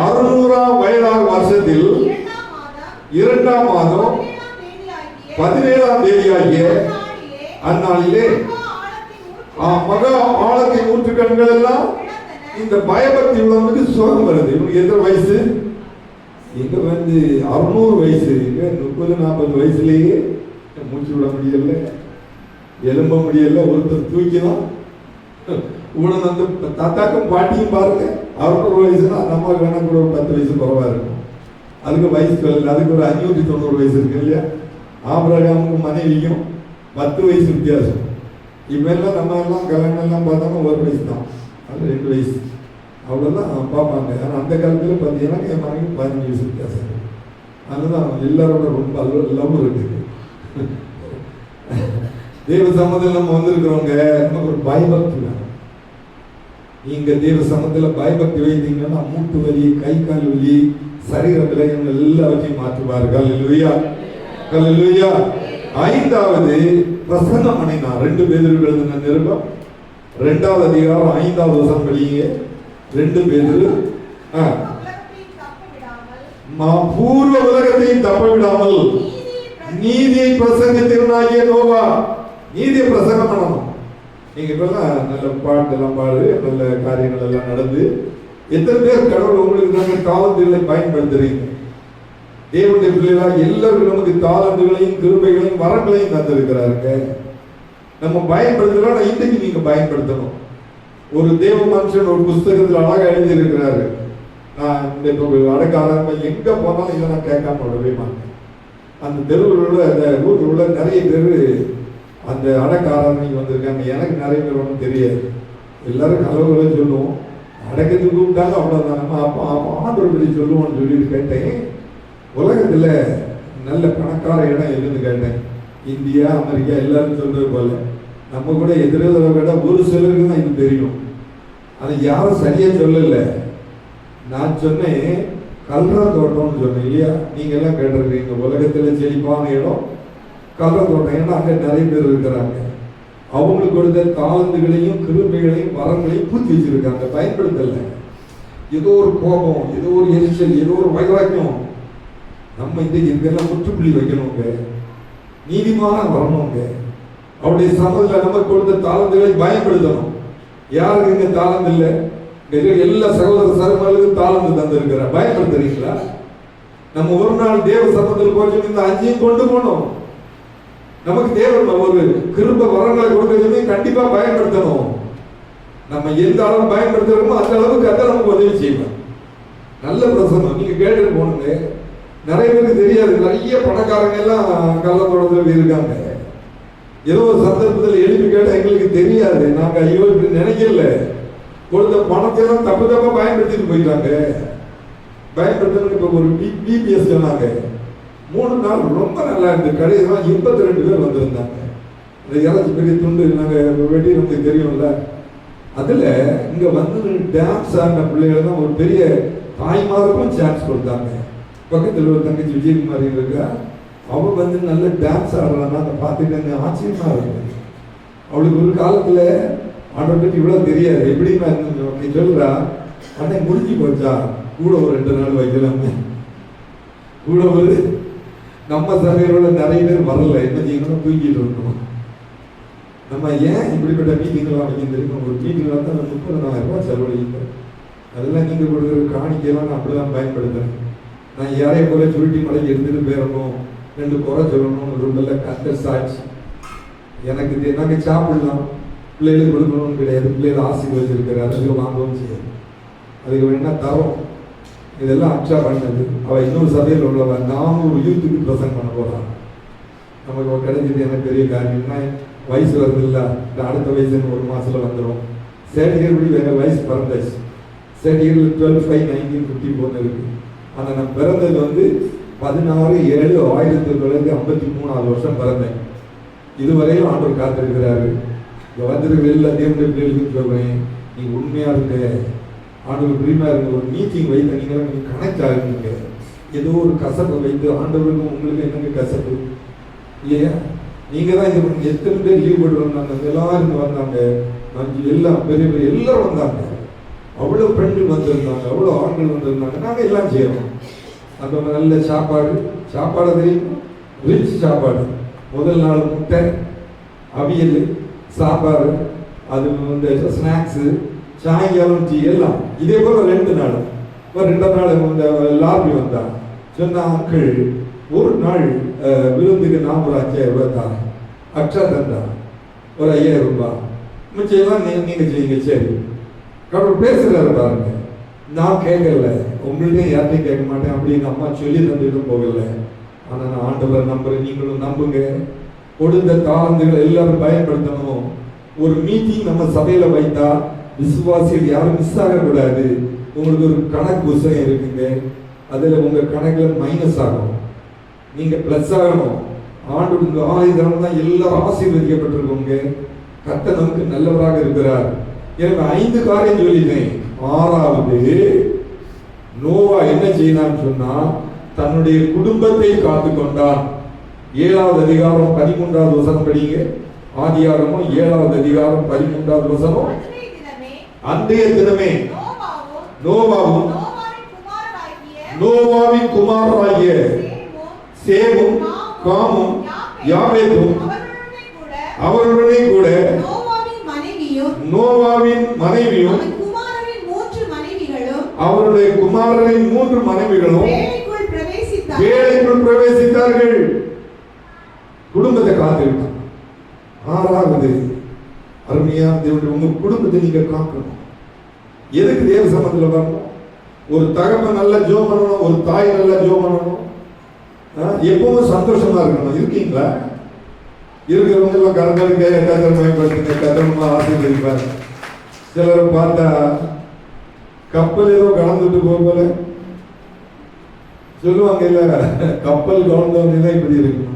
600ஆம் வயதாகும் வருஷத்தில் 2ஆம் மாதம் 17ஆம் தேதியாகிய அந்நாளிலே மகா ஆழத்தின் ஊற்றுக்கண்கள் எல்லாம் இந்த பயபக்தி உள்ளவனுக்கு சுகம் வருது. இவனுக்கு எத்தனை வயசு? எங்க 600 வயசு, 30-40 வயசுலயே மூச்சு விட முடியல, எலும்ப முடியல. ஒருத்தர் தூக்கிதான் உடனே அந்த தாத்தாக்கும் பாட்டியும் பாருங்க, 600 வயசுனா நம்ம வேணா கூட ஒரு 10 வயசு குறைவா இருக்கும். அதுக்கு வயசு இல்லை, அதுக்கு ஒரு 590 வயசு இருக்கு இல்லையா? ஆபிரகாமுக்கும் மனைவிக்கும் 10 வயசு வித்தியாசம். இப்ப எல்லாம் நம்ம எல்லாம் கல்யாணம் எல்லாம் பார்த்தோம்னா 1 வயசு தான், அது 2 வயசு அவ்வளோதான் பார்ப்பாங்க. ஆனால் அந்த காலத்தில் பார்த்தீங்கன்னா என் மனைவி 15 வயசு வித்தியாசம் இருக்கு. அதுதான் எல்லாரோட ரொம்ப லவ் இருக்குது. தேவ சமூகத்தில் நம்ம வந்திருக்கிறவங்க நமக்கு ஒரு பயபக்தி வேணும். நீங்க தேவ சமூகத்தில் பயபக்தி வைத்தீங்கன்னா மூட்டு வலி, கை கால் வலி, சரீர விலகங்கள் எல்லாவற்றையும் மாற்றுவார்கள். அல்லேலூயா, அல்லேலூயா. 5வது பிரசன்னம் பண்ணினார். 2 பேதுரு எழுதின நிருபம் 2வது அதிகாரம் 5வது வசனம் படிங்க. 2 பேதுரு பூர்வ உலகத்தையும் தப்ப விடாமல் நீதியை பிரசங்கித்திருந்தாகிய நோவா. நீதியை பிரசங்கம் பண்ணணும். நீங்க இப்பெல்லாம் நல்ல பாட்டெல்லாம் பாடு, நல்ல காரியங்கள் எல்லாம் நடந்து எத்தனை பேர் கடவுள் உங்களுக்கு நாங்கள் தாளந்துகளை பயன்படுத்துறீங்க? தேவனுடைய பிள்ளைகளாக எல்லாரும் நமக்கு தாளந்துகளையும் கிருபைகளையும் வரங்களையும் தந்திருக்கிறாருங்க. நம்ம பயன்படுத்தலாம். இன்னைக்கு நீங்க பயன்படுத்தணும். ஒரு தேவ மனுஷன் ஒரு புஸ்தகத்தில் அழகாக எழுதியிருக்கிறாரு. நான் இந்த அடக்காரங்க எங்க போனாலும் இதை நான் கேட்காம விடவே மாட்டேன். அந்த தெருவில் உள்ள அந்த ஊரில் உள்ள நிறைய பேர் அந்த அடக்காரங்க வந்திருக்காங்க. எனக்கு நிறைய பேர் ஒன்றும் தெரியாது. எல்லாரும் கலவுகளை சொல்லுவோம். அடக்கத்துக்கு கூப்பிட்டாங்க அவ்வளோதான். நம்ம அப்பா ஆண்டவர் பற்றி சொல்லுவோம்னு சொல்லிட்டு கேட்டேன். உலகத்தில் நல்ல பணக்கார இடம் எதுன்னு கேட்டேன். இந்தியா, அமெரிக்கா எல்லாரும் சொல்றது போல. நம்ம கூட எதிர்களை விட ஒரு சிலருக்கு தான் இது தெரியும். அது யாரும் சரியா சொல்லலை. நான் சொன்னேன் கல்ற தோட்டம்னு சொன்னேன் இல்லையா? நீங்க எல்லாம் கேட்டிருக்கீங்க. உலகத்தில் செழிப்பான இடம் கல்ற தோட்டம். ஏன்னா அங்கே நிறைய பேர் இருக்கிறாங்க. அவங்களுக்கு கொடுத்த தாளந்துகளையும் கிருபைகளையும் வரங்களையும் பூத்தி வச்சிருக்காங்க, பயன்படுத்தல. ஏதோ ஒரு கோபம், ஏதோ ஒரு எரிச்சல், ஏதோ ஒரு வைராக்கியம். நம்ம இதெல்லாம் முற்றுப்புள்ளி வைக்கணுங்க. நீதிமான வரணுங்க. அவருடைய சமூகத்தில் நம்ம கொடுத்த தாளந்துகளை பயன்படுத்தணும். யாருக்கு இங்க தாளந்து இல்லை? எல்லா சகோதர சகோதரர்களுக்கும் தாளந்து தந்திருக்கிறார். பயன்படுத்துறீங்களா? நம்ம ஒரு நாள் தேவ சமூகத்தில் போய் இந்த 5ஐயும் கொண்டு போனோம். நமக்கு தேவன் ஒரு கிருபை வரங்களை கொடுக்கறதுமே கண்டிப்பா பயன்படுத்தணும். நம்ம எந்த அளவு பயன்படுத்துறோமோ அந்த அளவுக்கு அதை நமக்கு உதவி செய்யலாம். நல்ல பிரசனம் நீங்க கேட்டுட்டு போனுங்க. நிறைய பேருக்கு தெரியாது. நிறைய பணக்காரங்க எல்லாம் கள்ளத்தோட்டத்தில் இருக்காங்க. ஏதோ ஒரு சந்தர்ப்பத்தில் எழுப்பி கேட்டால் எங்களுக்கு தெரியாது. நாங்கள் ஐயோ இப்படி நினைக்கல. கொடுத்த பணத்தை எல்லாம் தப்பு தப்பா பயன்படுத்திட்டு போயிட்டாங்க. பயன்படுத்தணும். இப்போ ஒரு பிபிஎஸ் சொன்னாங்க. 3 நாள் ரொம்ப நல்லா இருந்தது. கடையில் 82 பேர் வந்திருந்தாங்க. இந்த இறச்சி பெரிய துண்டு நாங்கள் வெட்டி நமக்கு தெரியும்ல. அதில் இங்கே வந்து டான்ஸ் ஆடின பிள்ளைகள் தான் ஒரு பெரிய தாய்மாருக்கும் சான்ஸ் கொடுத்தாங்க. பக்கத்தில் ஒரு தங்கச்சி விஜயகுமாரி இருக்கா. அவள் வந்து நல்ல டான்ஸ் ஆடுறான்னா அதை பார்த்துட்டு எனக்கு ஆச்சரியமா இருக்கு. அவளுக்கு ஒரு காலத்தில் ஆண்டவரை பற்றி இவ்வளோ தெரியாது. எப்படிமா நீ சொல்கிறா அண்ணே முடிஞ்சு போச்சா, கூட ஒரு 2 நாள் வைக்கலாமே. கூட ஒரு நம்ம சபையோட நிறைய பேர் வரல. என்ன செய்யணும்? தூங்கிட்டு இருக்கணும். நம்ம ஏன் இப்படிப்பட்ட மீட்டிங்லாம் வைக்க தெரியும்? ஒரு மீட்டிங் வந்து 30,000 ரூபாய் செலவழிக்கிறேன். அதெல்லாம் நீங்கள் கொடுக்குற காணிக்கையெல்லாம் நான் அப்படிதான் பயன்படுத்துறேன். நான் யாரைய போல சுருட்டி மலைக்கு எடுத்துட்டு போயிடணும், 2 குறை சொல்லணும், ரொம்ப கண்ட சாட்சி. எனக்கு நாங்கள் சாப்பிடலாம், பிள்ளைகளுக்கு கொடுக்கணும்னு கிடையாது. பிள்ளைகள் ஆசீர்வதிச்சிருக்காரு, அதுக்கு வாங்கவும் செய்யாது. அதுக்கு வேணா தரோம். இதெல்லாம் அச்சா பண்ணது. அவள் இன்னொரு சபையில் உள்ளவன் 400 யூத்துக்கு பிரசங்கம் பண்ண போகிறான். நமக்கு கிடைச்சது எனக்கு பெரிய காரியம்னா வயசு வருது இல்லை, இந்த அடுத்த வயசுன்னு 1 மாதத்தில் வந்துடும். சேட்டிகர்படி வேற வயசு பறந்தாச்சு. சரியில் 12/5/1954 இருக்கு. ஆனால் நான் பிறந்தது வந்து 16/7/1953 வருஷம் பிறந்தேன். இதுவரையும் ஆண்டவர் காத்திருக்கிறாரு. இங்கே வந்திருக்கிற எல்லா தேவனுடைய பிள்ளைகளுக்கும் சொல்றேன், நீங்க உண்மையா இருக்க, ஆண்டவர் பிரியமா இருக்க. ஒரு மீட்டிங் வைத்து நீங்க கனெக்ட் ஆகுங்க. ஏதோ ஒரு கசப்பை வைத்து ஆண்டவருக்கும் உங்களுக்கு என்னங்க கசப்பு இல்லையா? நீங்க தான் இது எத்தனை பேர் லீவ் போட்டு வந்தாங்க, எல்லாரும் வந்தாங்க, எல்லாம் பெரிய பெரிய எல்லாரும் வந்தாங்க. அவ்வளோ பெண்கள் வந்திருந்தாங்க, அவ்வளோ ஆண்கள் வந்திருந்தாங்க. நாங்கள் எல்லாம் செய்யறோம். அந்த நல்ல சாப்பாடு தெரியும், ரிச் சாப்பாடு. முதல் நாள் முட்டை, அவியல், சாப்பாடு, அது வந்து ஸ்நாக்ஸு, சாயங்காலம் டீ எல்லாம். இதே போல 2 நாள். இப்போ 2 நாள் இந்த லாபி வந்தான் சொன்ன ஆட்கள், ஒரு நாள் விருந்துக்கு நான் ஒரு 5000 ரூபாய் தான், அக்ஷா தந்தா ஒரு 5000 ரூபாய், மிச்சம் நீங்க செய்யுங்க. சரி, கடவுள் பேசுறாரு பாருங்க. நான் கேட்கல, உங்கள்கிட்ட யார்ட்டையும் கேட்க மாட்டேன் அப்படி எங்கள் அம்மா சொல்லி தந்துட்டு போகல. ஆனால் நான் ஆண்டவரை நம்புறேன், நீங்களும் நம்புங்க. கொடுத்த தாளந்துகளை எல்லாரும் பயன்படுத்தணும். ஒரு மீட்டிங் நம்ம சபையில வைத்தா விசுவாசிகள் யாரும் மிஸ் ஆகக்கூடாது. உங்களுக்கு ஒரு கணக்கு புத்தகம் இருக்குங்க, அதில் உங்க கணக்குல மைனஸ் ஆகணும், நீங்க பிளஸ் ஆகணும். ஆண்டு ஆயுதம் தான் எல்லாரும் ஆசீர்வதிக்கப்பட்டிருக்கோங்க. கர்த்தர் நமக்கு நல்லவராக இருக்கிறார். எனக்கு 5 காரியம் சொல்லிட்டேன். 6வது, நோவா என்ன செய்யலான்னு சொன்னா, தன்னுடைய குடும்பத்தை காத்து கொண்டான். 7வது அதிகாரம் 13வது வசனம் படிங்க. ஆதியாகமம் 7வது அதிகாரம் 13வது வசனம். அன்றைய தினமே நோவாவும் நோவாவின் குமாரராகிய சேமும் காமும் யாபேத்தும் அவர்களுடனே கூட நோவாவின் மனைவியும் அவருடைய குமாரரின் 3 மனைவிகளும் வேலைக்குள் பிரவேசித்தார்கள். குடும்பத்தை காத்திருக்கான். 6வது, அருமையான தேவனுடைய உங்க குடும்பத்தை நீங்க காக்கணும். எதுக்கு தேவ சமத்துல வரணும்? ஒரு தகப்பன் நல்லா ஜெபம் பண்ணணும், ஒரு தாய் நல்லா ஜெபம் பண்ணணும், எப்பவும் சந்தோஷமா இருக்கணும். இருக்கீங்களா? இருக்கிறவங்க எல்லாம் கரங்களுக்கு கத்திரமயப்படுத்துங்க, கத்திரமா ஆசீர்வதிப்பாரு. சிலரை பார்த்தா கப்பல் ஏதோ கலந்துட்டு போல சொல்லுவாங்க, இல்ல கப்பல் கலந்தவங்க தான் இப்படி இருக்கணும்.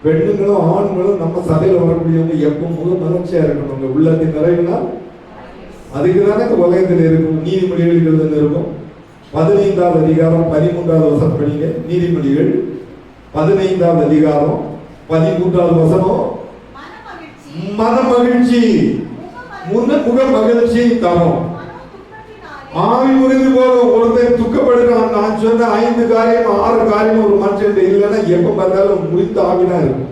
பெண்ணுங்களும் ஆண்களும் நம்ம சபையில வரக்கூடியவங்க எப்போ மகிழ்ச்சியா இருக்கணும். உள்ளத்தின் நிறைவுனா அதுக்கு தானே இந்த உலகத்தில் இருக்கும். நீதிமொழிகள் இருக்கும். 15வது அதிகாரம் 13வது வசனம் படிங்க. நீதிமொழிகள் 15வது அதிகாரம் 13வது வசனம். மன மகிழ்ச்சி முக மகிழ்ச்சி தரும், ஆவி முறிந்து போகும். ஒருத்தர் துக்கப்படுறான். நான் சொன்ன 5 காரியம் 6 காரியம் ஒரு மனுஷன் இல்லைன்னா எப்ப பார்த்தாலும் முறிந்த ஆவிதான் இருக்கும்.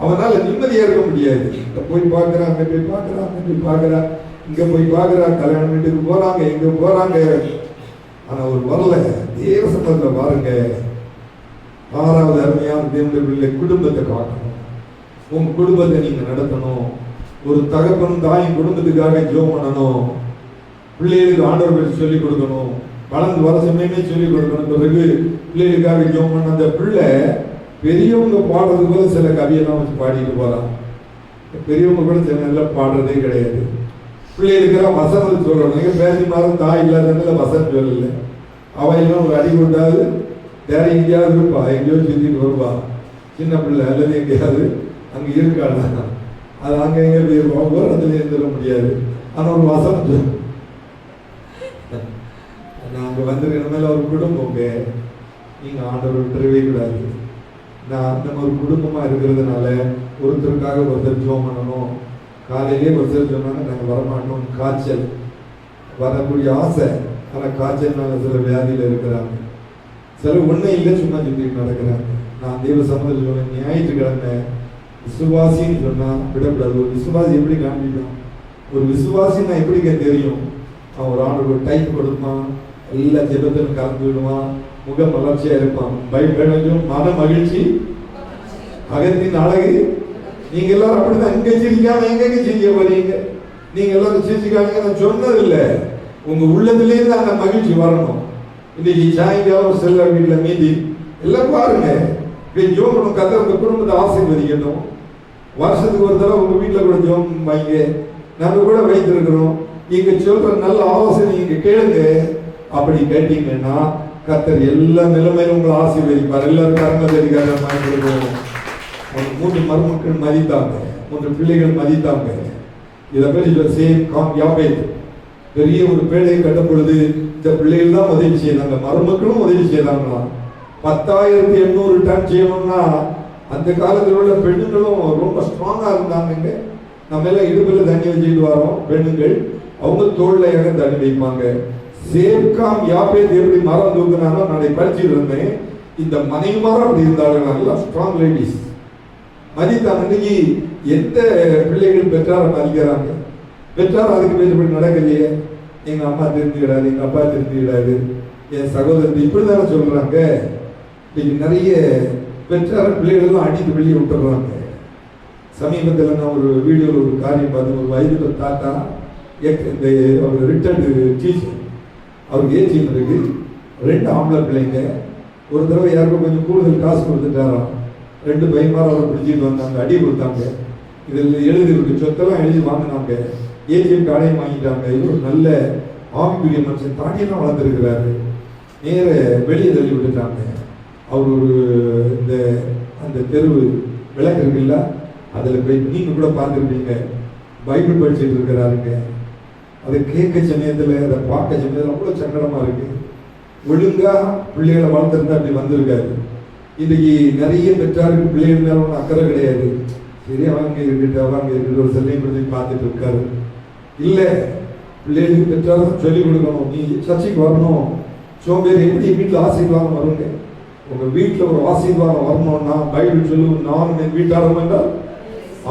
அவனால நிம்மதியா இருக்க முடியாது. போய் பார்க்கிறான், அங்க போய் பார்க்கிறான், அங்க போய் பார்க்கிறான், இங்க போய் பார்க்கிறான், கல்யாண வீட்டுக்கு போறாங்க, எங்க போறாங்க. ஆனா ஒரு வரல தேவ சம்பந்தத்துல பாருங்க. 6வது அருமையான தேவனுடைய பிள்ளை, குடும்பத்தை காக்கணும். உங்க குடும்பத்தை நீங்க நடத்தணும். ஒரு தகப்பன் தாயின் குடும்பத்துக்காக ஜெபம் பண்ணணும். பிள்ளைகளுக்கு ஆண்டவர்கள் சொல்லிக் கொடுக்கணும். வளர்ந்து வர சமயமே சொல்லிக் கொடுக்கணும். பிறகு பிள்ளைகளுக்காக ஜெபம் பண்ண அந்த பிள்ளை பெரியவங்க பாடுறது போல சில கவியெல்லாம் வச்சு பாடிட்டு போறான். பெரியவங்க கூட சில நல்லா பாடுறதே கிடையாது. பிள்ளைகளுக்கெல்லாம் வசனம் சொல்லணும். பேசி மாறும் தாய் இல்லாதனால வசனம் சொல்லல. அவையெல்லாம் ஒரு அடி கொண்டாது வேற எங்கேயாவது இருப்பா, எங்கேயோ சுத்திட்டு வருவா. சின்ன பிள்ளை அல்லது எங்கேயாவது அங்க இருக்காடா, அது அங்க எங்க போயிருப்பா, ஒரு இடத்துல இருந்துட முடியாது. ஆனா ஒரு வசனம் சொல்லு. நாங்க வந்திருக்கிற மேல ஒரு குடும்பம், நீங்க ஆண்டவர் விட்டுறவே கூடாது. நான் நம்ம ஒரு குடும்பமா இருக்கிறதுனால ஒருத்தருக்காக ஒருத்தர் ஜெபம் பண்ணணும். காலையிலே ஒருத்தர் சொன்னாங்க நாங்கள் வரமாட்டோம், காய்ச்சல் வரக்கூடிய ஆசை. ஆனால் காய்ச்சல்னால சில வியாதியில் இருக்கிறாங்க, சில ஒன்றும் இல்லை சும்மா சுற்றிட்டு நடக்கிறாங்க. நான் தேவ சமூகத்தில் சொன்னேன், ஞாயிற்றுக்கிழமை விசுவாசின்னு சொன்னால் விடக்கூடாது. ஒரு விசுவாசி எப்படி காண்பிக்கும்? ஒரு விசுவாசின்னா எப்படிங்க தெரியும்? அவன் ஒரு ஆண்டுக்கு ஒரு டைப் கொடுப்பான், எல்லா ஜெபத்திலும் கலந்து விடுவான், முக மலர்ச்சியா இருப்பான். பைபிளும் மன மகிழ்ச்சி அகத்தின் அழகு. நீங்க எல்லாரும் அப்படிதான். இங்க சிரிக்காம எங்க சிரிக்க போறீங்க? நீங்க எல்லாரும் சிரிச்சுக்காங்க. நான் சொன்னதில்லை, உங்க உள்ளத்திலேருந்து அந்த மகிழ்ச்சி வரணும். இன்னைக்கு சாயங்காலம் செல்ல வீட்டில் மீதி எல்லாம் பாருங்க, ஜோம் கதை உங்க குடும்பத்தை ஆசீர்வதிக்கணும். வருஷத்துக்கு ஒரு தடவை உங்க வீட்டில் கூட ஜோம் வைங்க. நாங்கள் கூட வைத்திருக்கிறோம். இங்க சொல்ற நல்ல ஆலோசனை நீங்க கேளுங்க. அப்படி கேட்டீங்கன்னா கர்த்தர் எல்லா நிலைமையிலும் உங்களை ஆசீர்வதிப்பார். எல்லாரும் கரங்கள் அதிகாரம் 3 மருமக்கள் மதித்தாங்க, 3 பிள்ளைகள் மதித்தாங்க. இதை பற்றி சேம் காம் யாபேத் பெரிய ஒரு பேழையை கட்டும் பொழுது இந்த பிள்ளைகள் தான் உதவி செய்தாங்க, மருமக்களும் உதவி செய்தாங்களாம். 10,800 டன் செய்யணும்னா அந்த காலத்தில் உள்ள பெண்ணுங்களும் ரொம்ப ஸ்ட்ராங்கா இருந்தாங்க. நம்ம எல்லாம் இடுப்பில் தண்ணி வச்சுக்கிட்டு வரோம், பெண்ணுங்கள் அவங்க தோல்லையாக தண்ணி வைப்பாங்க. சேம்காம் யாபேத் எப்படி மரம் தூக்குனானோ நான் படிச்சுட்டு இருந்தேன். இந்த மனைவிமாரும் அப்படி இருந்தாங்க, நல்லா ஸ்ட்ராங் லேடிஸ் மதித்தாங்க. இன்னைக்கு எந்த பிள்ளைகள் பெற்றார மதிக்கிறாங்க? பெற்றார் அதுக்கு பேசப்படி நடக்கலையே. எங்க அம்மா தெரிஞ்சுக்கிடாது, எங்க அப்பா தெரிஞ்சுக்கிடாது, என் சகோதரத்தை இப்படிதானே சொல்றாங்க. இன்னைக்கு நிறைய பெற்றார பிள்ளைகள்லாம் அடித்து வெளியே விட்டுறாங்க. சமீபத்தில் நான் ஒரு வீடியோவில் ஒரு காரியம் பார்த்து, ஒரு வயது தாத்தா இந்த அவர் ரிட்டையர்டு டீச்சர், அவருக்கு ஏஜியம் இருக்கு, 2 ஆம்பளை பிள்ளைங்க. ஒரு தடவை யாருக்கும் கொஞ்சம் கூடுதல் காசு கொடுத்துட்டாராம். 2 பையன்மார் அவரை பிடிச்சிட்டு வந்தாங்க, அடி கொடுத்தாங்க. இதில் எழுதி இருக்கு, சொத்தெல்லாம் எழுதி வாங்கினாங்க, ஏஜிஎம் கார்டையும் வாங்கிட்டாங்க. இவர் நல்ல ஆவிக்குரிய மனுஷன், தாண்டியெல்லாம் வளர்ந்துருக்கிறாரு. நேர வெளியே தள்ளி விட்டுட்டாங்க. அவர் ஒரு இந்த அந்த தெருவு விளக்கு இருக்குல்ல, அதில் போய் நீங்கள் கூட பார்த்துருப்பீங்க, பைபிள் படிச்சுட்டு இருக்கிறாருங்க. அதை கேட்க சமயத்தில், அதை பார்க்க சமயத்தில் அவ்வளோ சங்கடமாக இருக்கு. ஒழுங்கா பிள்ளைகளை வளர்த்துருந்தா அப்படி வந்திருக்காரு. இன்னைக்கு நிறைய பெற்றாருக்கு பிள்ளைகள் மேல ஒன்றும் அக்கறை கிடையாது. சரி அவங்க இருக்கட்டு, அவங்க இருக்கட்டு, ஒரு செல்லையும் கொடுத்து பார்த்துட்டு இருக்காரு. இல்லை, பிள்ளைகளுக்கு பெற்றாரும் சொல்லிக் கொடுக்கணும், நீ சர்ச்சைக்கு வரணும். சோம்பேறி எப்படி வீட்டில் ஆசீர்வாதம் வருங்க? உங்க வீட்டில் ஒரு ஆசீர்வாதம் வரணும்னா பைபிள் சொல்லுவோம், நான் என் வீட்டாரம் என்றால்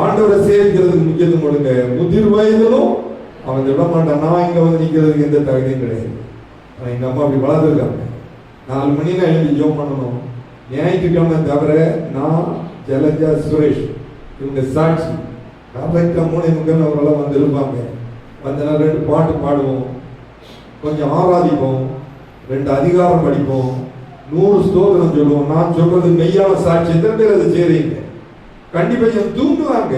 ஆண்டவரை சேவிக்கிறதுக்கு முக்கியத்துவம் கொடுங்க. முதிர் வயதிலும் அவன் விட மாட்டான். நான் இங்க வந்து நிற்கிறதுக்கு எந்த தகுதியும் கிடையாது. ஆனால் எங்க அம்மா அப்படி வளர்ந்துருக்காங்க. 4 மணினா எழுதி ஜோம் பண்ணணும். ஞாயிற்றுக்கிழமை தவிர நான், ஜலஜா, சுரேஷ் இவங்க சாட்சி கரெக்டாக 3:30 அவரெல்லாம் வந்து இருப்பாங்க. வந்தனா 2 பாட்டு பாடுவோம், கொஞ்சம் ஆராதிப்போம், 2 அதிகாரம் படிப்போம், 100 ஸ்தோத்திரம் சொல்லுவோம். நான் சொல்றது மெய்யான சாட்சி. எத்தனை பேர் அதை செய்றீங்க? கண்டிப்பாக தூங்குவாங்க.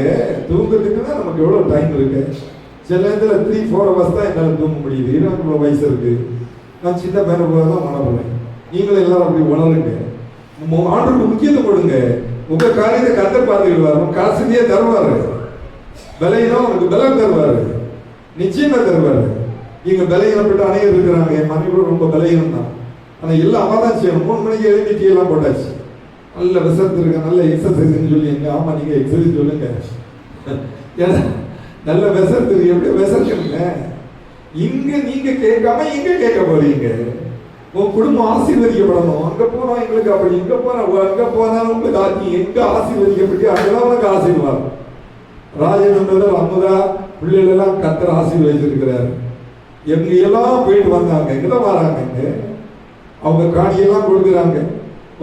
தூங்குறதுக்கு தான் நமக்கு எவ்வளோ டைம் இருக்கு. சில நேரத்தில் 3-4 hours தான் என்னால் தூங்க முடியுது. எனக்கு இவ்வளோ வயசு இருக்கு. நான் சின்ன பேரை போல தான் உணர்றேன். நீங்களும் எல்லாரும் அப்படி உணருங்க. ஆண்டவருக்கு முக்கியத்துவம் கொடுங்க. உங்க காரியத்தை கர்த்தர் பார்த்துக்கிடுவார். உங்க காசுலயே தருவாரு. பலையினம் உனக்கு பலம் தருவாரு, நிச்சயமா தருவாரு. இங்க பலையினப்பட்ட அனைவரும் இருக்கிறாங்க. என் மனைவி ரொம்ப பலையினம் தான். ஆனா எல்லாம் அவன் தான் செய்யணும். 3 மணிக்கு எழுதி டீ எல்லாம் போட்டாச்சு. நல்ல விசத்து இருக்க, நல்ல எக்ஸசைஸ் சொல்லி எங்க ஆமா நீங்க எக்ஸசைஸ் சொல்லுங்க. ஏன்னா நல்ல விசத்து எப்படி விசத்துங்க. இங்க நீங்க கேட்காம இங்க கேட்க போறீங்க. உன் குடும்பம் ஆசீர்வதிக்கப்படணும். அங்க போனா எங்களுக்கு அப்படி, இங்க போனா அங்க போனாலும் உங்களுக்கு எங்க ஆசீர்வதிக்கப்பட்டு அங்கதான் உனக்கு ஆசீர்வாதம். ராஜேந்திரன் அமுதா பிள்ளைகள் எல்லாம் கர்த்தர் ஆசீர்வதிச்சிருக்கிறார். எங்க எல்லாம் போயிட்டு வந்தாங்க, இங்கதான் வராங்க. அவங்க காணியெல்லாம் கொடுக்குறாங்க.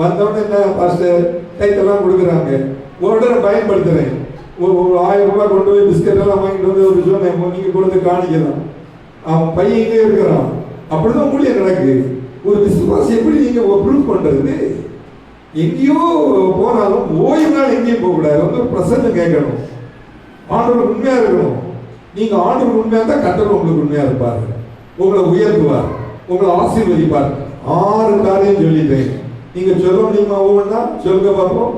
வந்தவொடனே என்ன பாஸ்டர் கைத்தெல்லாம் கொடுக்குறாங்க. உடனே பயன்படுத்துறேன். ஒரு 1000 ரூபாய் கொண்டு போய் பிஸ்கட் எல்லாம் வாங்கிட்டு வந்து ஒரு சொன்னேன், நீங்க கொடுத்து காணிக்கலாம். அவன் பையன் இங்கே இருக்கிறான். அப்படிதான் ஊழியம் நடக்குது. ஒரு விசுவாசி எப்படி நீங்க ப்ரூவ் பண்றது? எங்கேயோ போனாலும் ஓய்வு நாள் எங்கேயும் போக கூடாது. வந்து பிரசன்னம் கேட்கணும், ஆண்டவர் உண்மையா இருக்கணும். நீங்க ஆண்டவர் உண்மையா தான் கர்த்தர் உங்களுக்கு உண்மையா இருப்பாரு, உங்களை உயர்த்துவார், உங்களை ஆசீர்வதிப்பார். 6 காரியம் சொல்லிட்டேன். நீங்க சொல்ல முடியுமா? ஒவ்வொன்றா சொல்லுங்க பார்ப்போம்.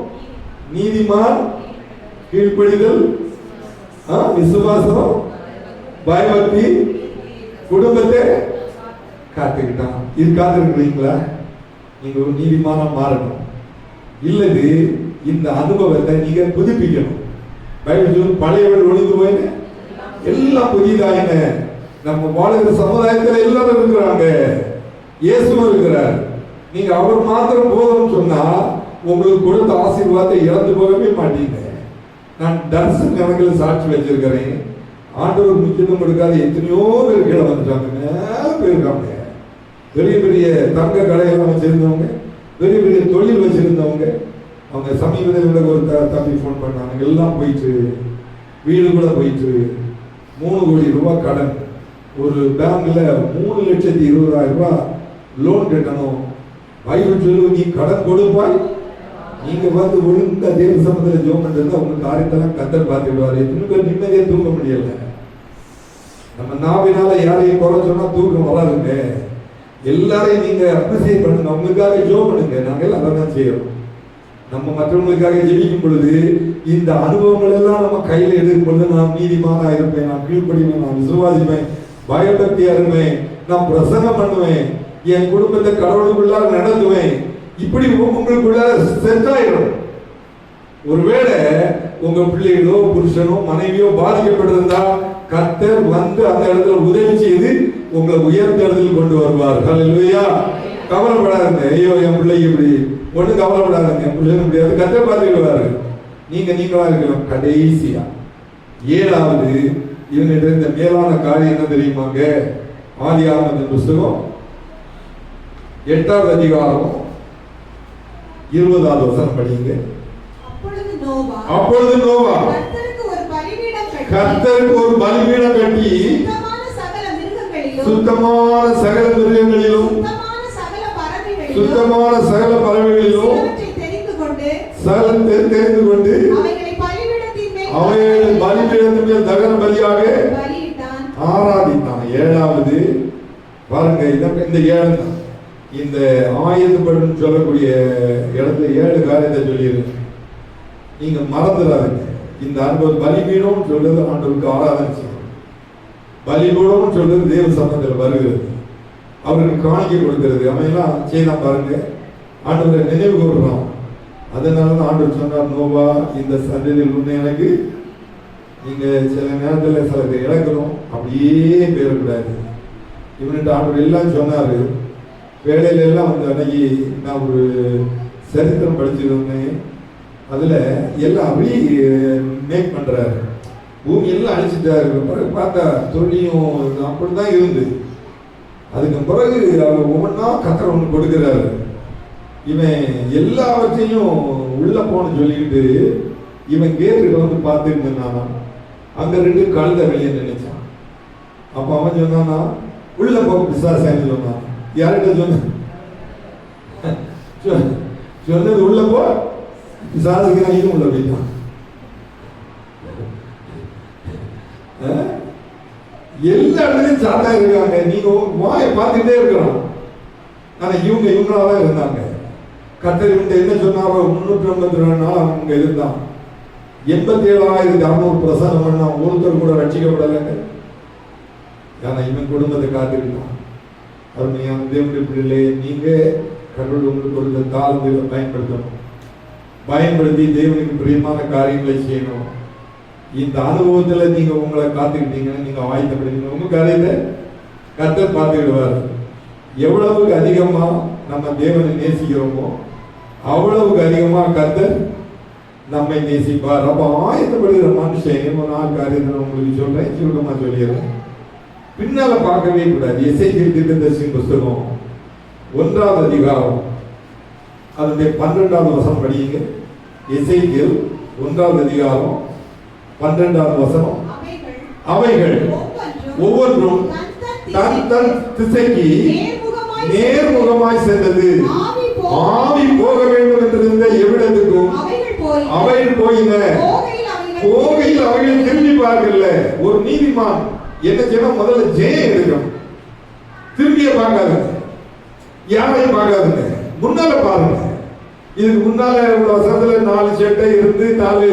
நீதிமான், கீழ்ப்படிதல், விசுவாசம், பயபக்தி, குடும்பத்தை காத்துக்கிட்டான். இது காத்துருக்கிறீங்களா? நீங்க ஒரு நீதிமானா மாறணும். இல்லது இந்த அனுபவத்தை நீங்க புதுப்பிக்கணும். பைபிள் பழையவர்கள் ஒழிந்து போயின்னு எல்லாம் புதிதாயின. நம்ம வாழ்கிற சமுதாயத்தில் எல்லாரும் இருக்கிறாங்க, இயேசுவும் இருக்கிறார். நீங்க அவர் மாத்திரம் போதும்னு சொன்னா உங்களுக்கு கொடுத்த ஆசீர்வாதத்தை இழந்து போகவே மாட்டீங்க. நான் தரிசன கணக்கில் சாட்சி வச்சிருக்கிறேன். ஆண்டவர் முக்கியத்துவம் கொடுக்காத எத்தனையோ பேர் கீழே வந்துட்டாங்க, மேல போயிருக்காங்க. பெரிய பெரிய தங்க கடையெல்லாம் வச்சிருந்தவங்க, பெரிய பெரிய தொழில் வச்சிருந்தவங்க, அவங்க சமீபத்தில் ஒரு தம்பி ஃபோன் பண்ணாங்க. எல்லாம் போயிட்டு, வீடு கூட போயிட்டு, 3 கோடி ரூபாய் கடன். ஒரு பேங்க்ல 3,20,000 ரூபாய் லோன் கட்டணும். பைபிள் சொல்லு, நீ கடன் கொடுப்பாய். நீங்க வந்து ஒழுங்கா தேவ சமூகத்தில் ஜெபம் பண்றதா உங்க காரியத்தெல்லாம் கர்த்தர் பார்த்துடுவாரு. எத்தனை பேர் நிம்மதியா தூங்க முடியல? நம்ம நாவினால யாரையும் குறை சொன்னா தூக்கம் வராதுங்க. எல்லாரையும் நீங்க அப்ரிசியேட் பண்ணுங்க, உங்களுக்காக ஜெபம் பண்ணுங்க. நாங்க எல்லாம் அதான் செய்யறோம். நம்ம மற்றவங்களுக்காக ஜெபிக்கும் பொழுது இந்த அனுபவங்கள் எல்லாம் நம்ம கையில எடுக்கும் பொழுது நாம் நீதிமானா இருப்பேன், நான் கீழ்ப்படிவேன், நான் விசுவாசிப்பேன், பயபக்தியா இருப்பேன், நான் பிரசங்கம் பண்ணுவேன், என் குடும்பத்தை கடவுளுக்குள்ளாக நடத்துவேன். இப்படி உங்களுக்குள்ள செட் ஆயிடும். ஒருவேளை உங்க பிள்ளைகளோ புருஷனோ மனைவியோ பாதிக்கப்பட்டிருந்தா கர்த்தர் வந்து அந்த இடத்துல உதவி செய்து உங்களை உயர்ந்த இடத்தில் கொண்டு வருவார். ஹல்லேலூயா. கவலைப்படாதுங்க, ஐயோ என் பிள்ளைக்கு இப்படி ஒன்றும் கவலைப்படாதுங்க, என் பிள்ளைங்க முடியாது, கர்த்தர் பார்த்துக்குவாரு. நீங்களா இருக்கலாம். கடைசியா 7வது இவங்கிட்ட இந்த மேலான காரியம் என்ன தெரியுமாங்க? ஆதியாகமத்தின் புஸ்தகம் 8வது அதிகாரம் 20வது வசனம் படிங்க. அப்பொழுது நோவா கர்த்தருக்கு ஒரு பலிபீடம் கட்டி சுத்தமான சகல மிருகங்களிலும் சுத்தமான சகல பறவைகளிலும் தெரிந்து கொண்டு அவைகளை பலிபீடத்தின் மேல் தகன பலியாக ஆராதித்தான். 7வது பாருங்க, இந்த 7 தான். இந்த ஆயுதப்படும் சொல்லக்கூடிய இடத்துல 7 காரியத்தை சொல்லியிருக்கு. நீங்க மறந்துடாதீங்க. இந்த அனுபவம் பலிபீடம் சொல்றது ஆண்டவருக்கு ஆராதனை செய்யணும். பலிபீடம் சொல்றது தேவ சமூகத்தில் வருகிறது, அவருக்கு காணிக்கை கொடுக்கிறது. அவையெல்லாம் செய்யலாம் பாருங்க. ஆண்டவரை நினைவு கூறுறோம். அதனாலதான் ஆண்டவர் சொன்னார், நோவா இந்த சந்ததியில் உண்மை எனக்கு நீங்க சில நேரத்தில் சில இழக்கணும், அப்படியே பேரக்கூடாது. இவன்கிட்ட ஆண்டவர் எல்லாம் சொன்னாரு. வேலையில எல்லாம் வந்து அன்னைக்கு நான் ஒரு சரித்திரம் படிச்சிருந்தேன். அதுல எல்லாம் அப்படி மேக் பண்றாரு, பூமி எல்லாம் அழிச்சிட்டாரு. பிறகு பார்த்தா தொழியும் அப்படிதான் இருந்து, அதுக்கு பிறகு அவர் ஒவ்வொன்றா கத்தரை ஒன்று கொடுக்கிறாரு. இவன் எல்லாவற்றையும் உள்ள போன்னு சொல்லிக்கிட்டு இவன் கேட்டு வந்து பார்த்துட்டு இருந்தானா. அங்க 2 கழுதை வெளியே நினைச்சான். அப்ப அவன் சொன்னானா, உள்ள போ பிசாசான்னு சொன்னான். யார்கிட்ட சொன்னது உள்ள போ பிசாசுக்கு நான் உள்ள போயிட்டான். எல்லா இடத்துலையும் சாத்தா இருக்காங்க. நீங்க வாயை பார்த்துட்டே இருக்கிறோம். ஆனா இவங்களாதான் இருந்தாங்க. கர்த்தர் இவங்க என்ன சொன்னாரோ 352 நாள் அவங்க இருந்தான். 87,600 பிரசனம் பண்ணா, ஒருத்தர் கூட ரட்சிக்கப்படலைங்க. ஆனா இவன் குடும்பத்தை காத்திருக்கான். அருமையான தேவனுடைய பிள்ளைகளே, நீங்க கடவுள் உங்களுக்கு கொடுத்த தாழ்ந்துகளை பயன்படுத்தணும். பயன்படுத்தி தேவனுக்கு பிரியமான காரியங்களை செய்யணும். இந்த அனுபவத்துல நீங்க உங்களை காத்துக்கிட்டீங்கன்னா நீங்க ஆயத்தப்படுவீங்க. உங்க காரியத்தை கர்த்தர் பார்த்துக்கிடுவார். எவ்வளவுக்கு அதிகமா நம்ம தேவனை நேசிக்கிறோமோ அவ்வளவுக்கு அதிகமா கர்த்தர் நம்மை நேசிப்பார். அப்ப ஆயத்தப்படுகிற மனுஷன் ஒரு 4 காரியத்தை உங்களுக்கு சொல்றேன், சுருக்கமா சொல்லிடுறேன். பின்னால பார்க்கவே கூடாது. எசேக்கியேல் தீர்க்கதரிசியின் புஸ்தகம் 1வது அதிகாரம் அதனுடைய 12வது வசனம் படியுங்க. எசேக்கியேல் 1வது அதிகாரம் 12வது வசனம். அவைகள் ஒவ்வொன்றும் தன் தன் திசைக்கு நேர்முகமாய் சென்றது. ஆவி போக வேண்டும் என்றிருந்த எவ்விடத்துக்கும் அவைகள் போயின. போகையில் அவைகள் திரும்பி பார்க்கல. ஒரு நீதிமான் என்ன செய்யணும்? முதல்ல ஜெயம் எடுக்கணும். திரும்பிய பார்க்காதுங்க, யாரையும் பார்க்காதுங்க, முன்னால பாருங்க. இதுக்கு முன்னால உள்ள வசனத்துல 4 சேட்டை இருந்து 4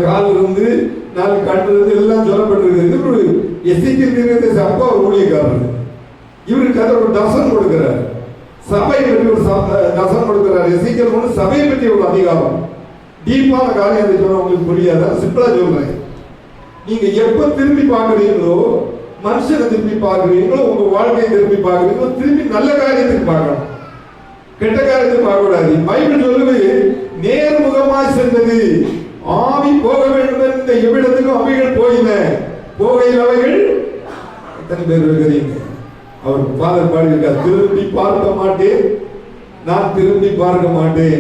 கால் இருந்து 4 கண் இருந்து எல்லாம் சொல்லப்பட்டிருக்கு. ஒரு எசேக்கியேல் அப்பா ஒரு ஊழியக்காரர். இவருக்கு அதை ஒரு தர்சனம் கொடுக்கிறார். சபை பற்றி ஒரு தர்சனம் கொடுக்கிறார். எசேக்கியேல் 1 சபையை பற்றி ஒரு அதிகாரம். டீப்பான காரியம் சொல்ல உங்களுக்கு புரியாத, சிம்பிளா சொல்றேன். நீங்க எப்ப திரும்பி பார்க்கறீங்களோ, மனுஷனை திரும்பி பார்க்கறீங்களோ, உங்க வாழ்க்கையை திரும்பி பார்க்கறீங்களோ, திரும்பி நல்ல காரியத்துக்கு பார்க்கணும், கெட்ட காரியத்துக்கு பார்க்க கூடாது. பைபிள் சொல்லுது நேர்முகமாய் சென்றது. ஆவி போக வேண்டும் என்ற எவ்விடத்துக்கும் அவைகள் போயின. போகையில் அவைகள் எத்தனை பேர் இருக்கிறீங்க? அவர் ஃபாதர் பாடியிருக்கார், திரும்பி பார்க்க மாட்டேன், நான் திரும்பி பார்க்க மாட்டேன்.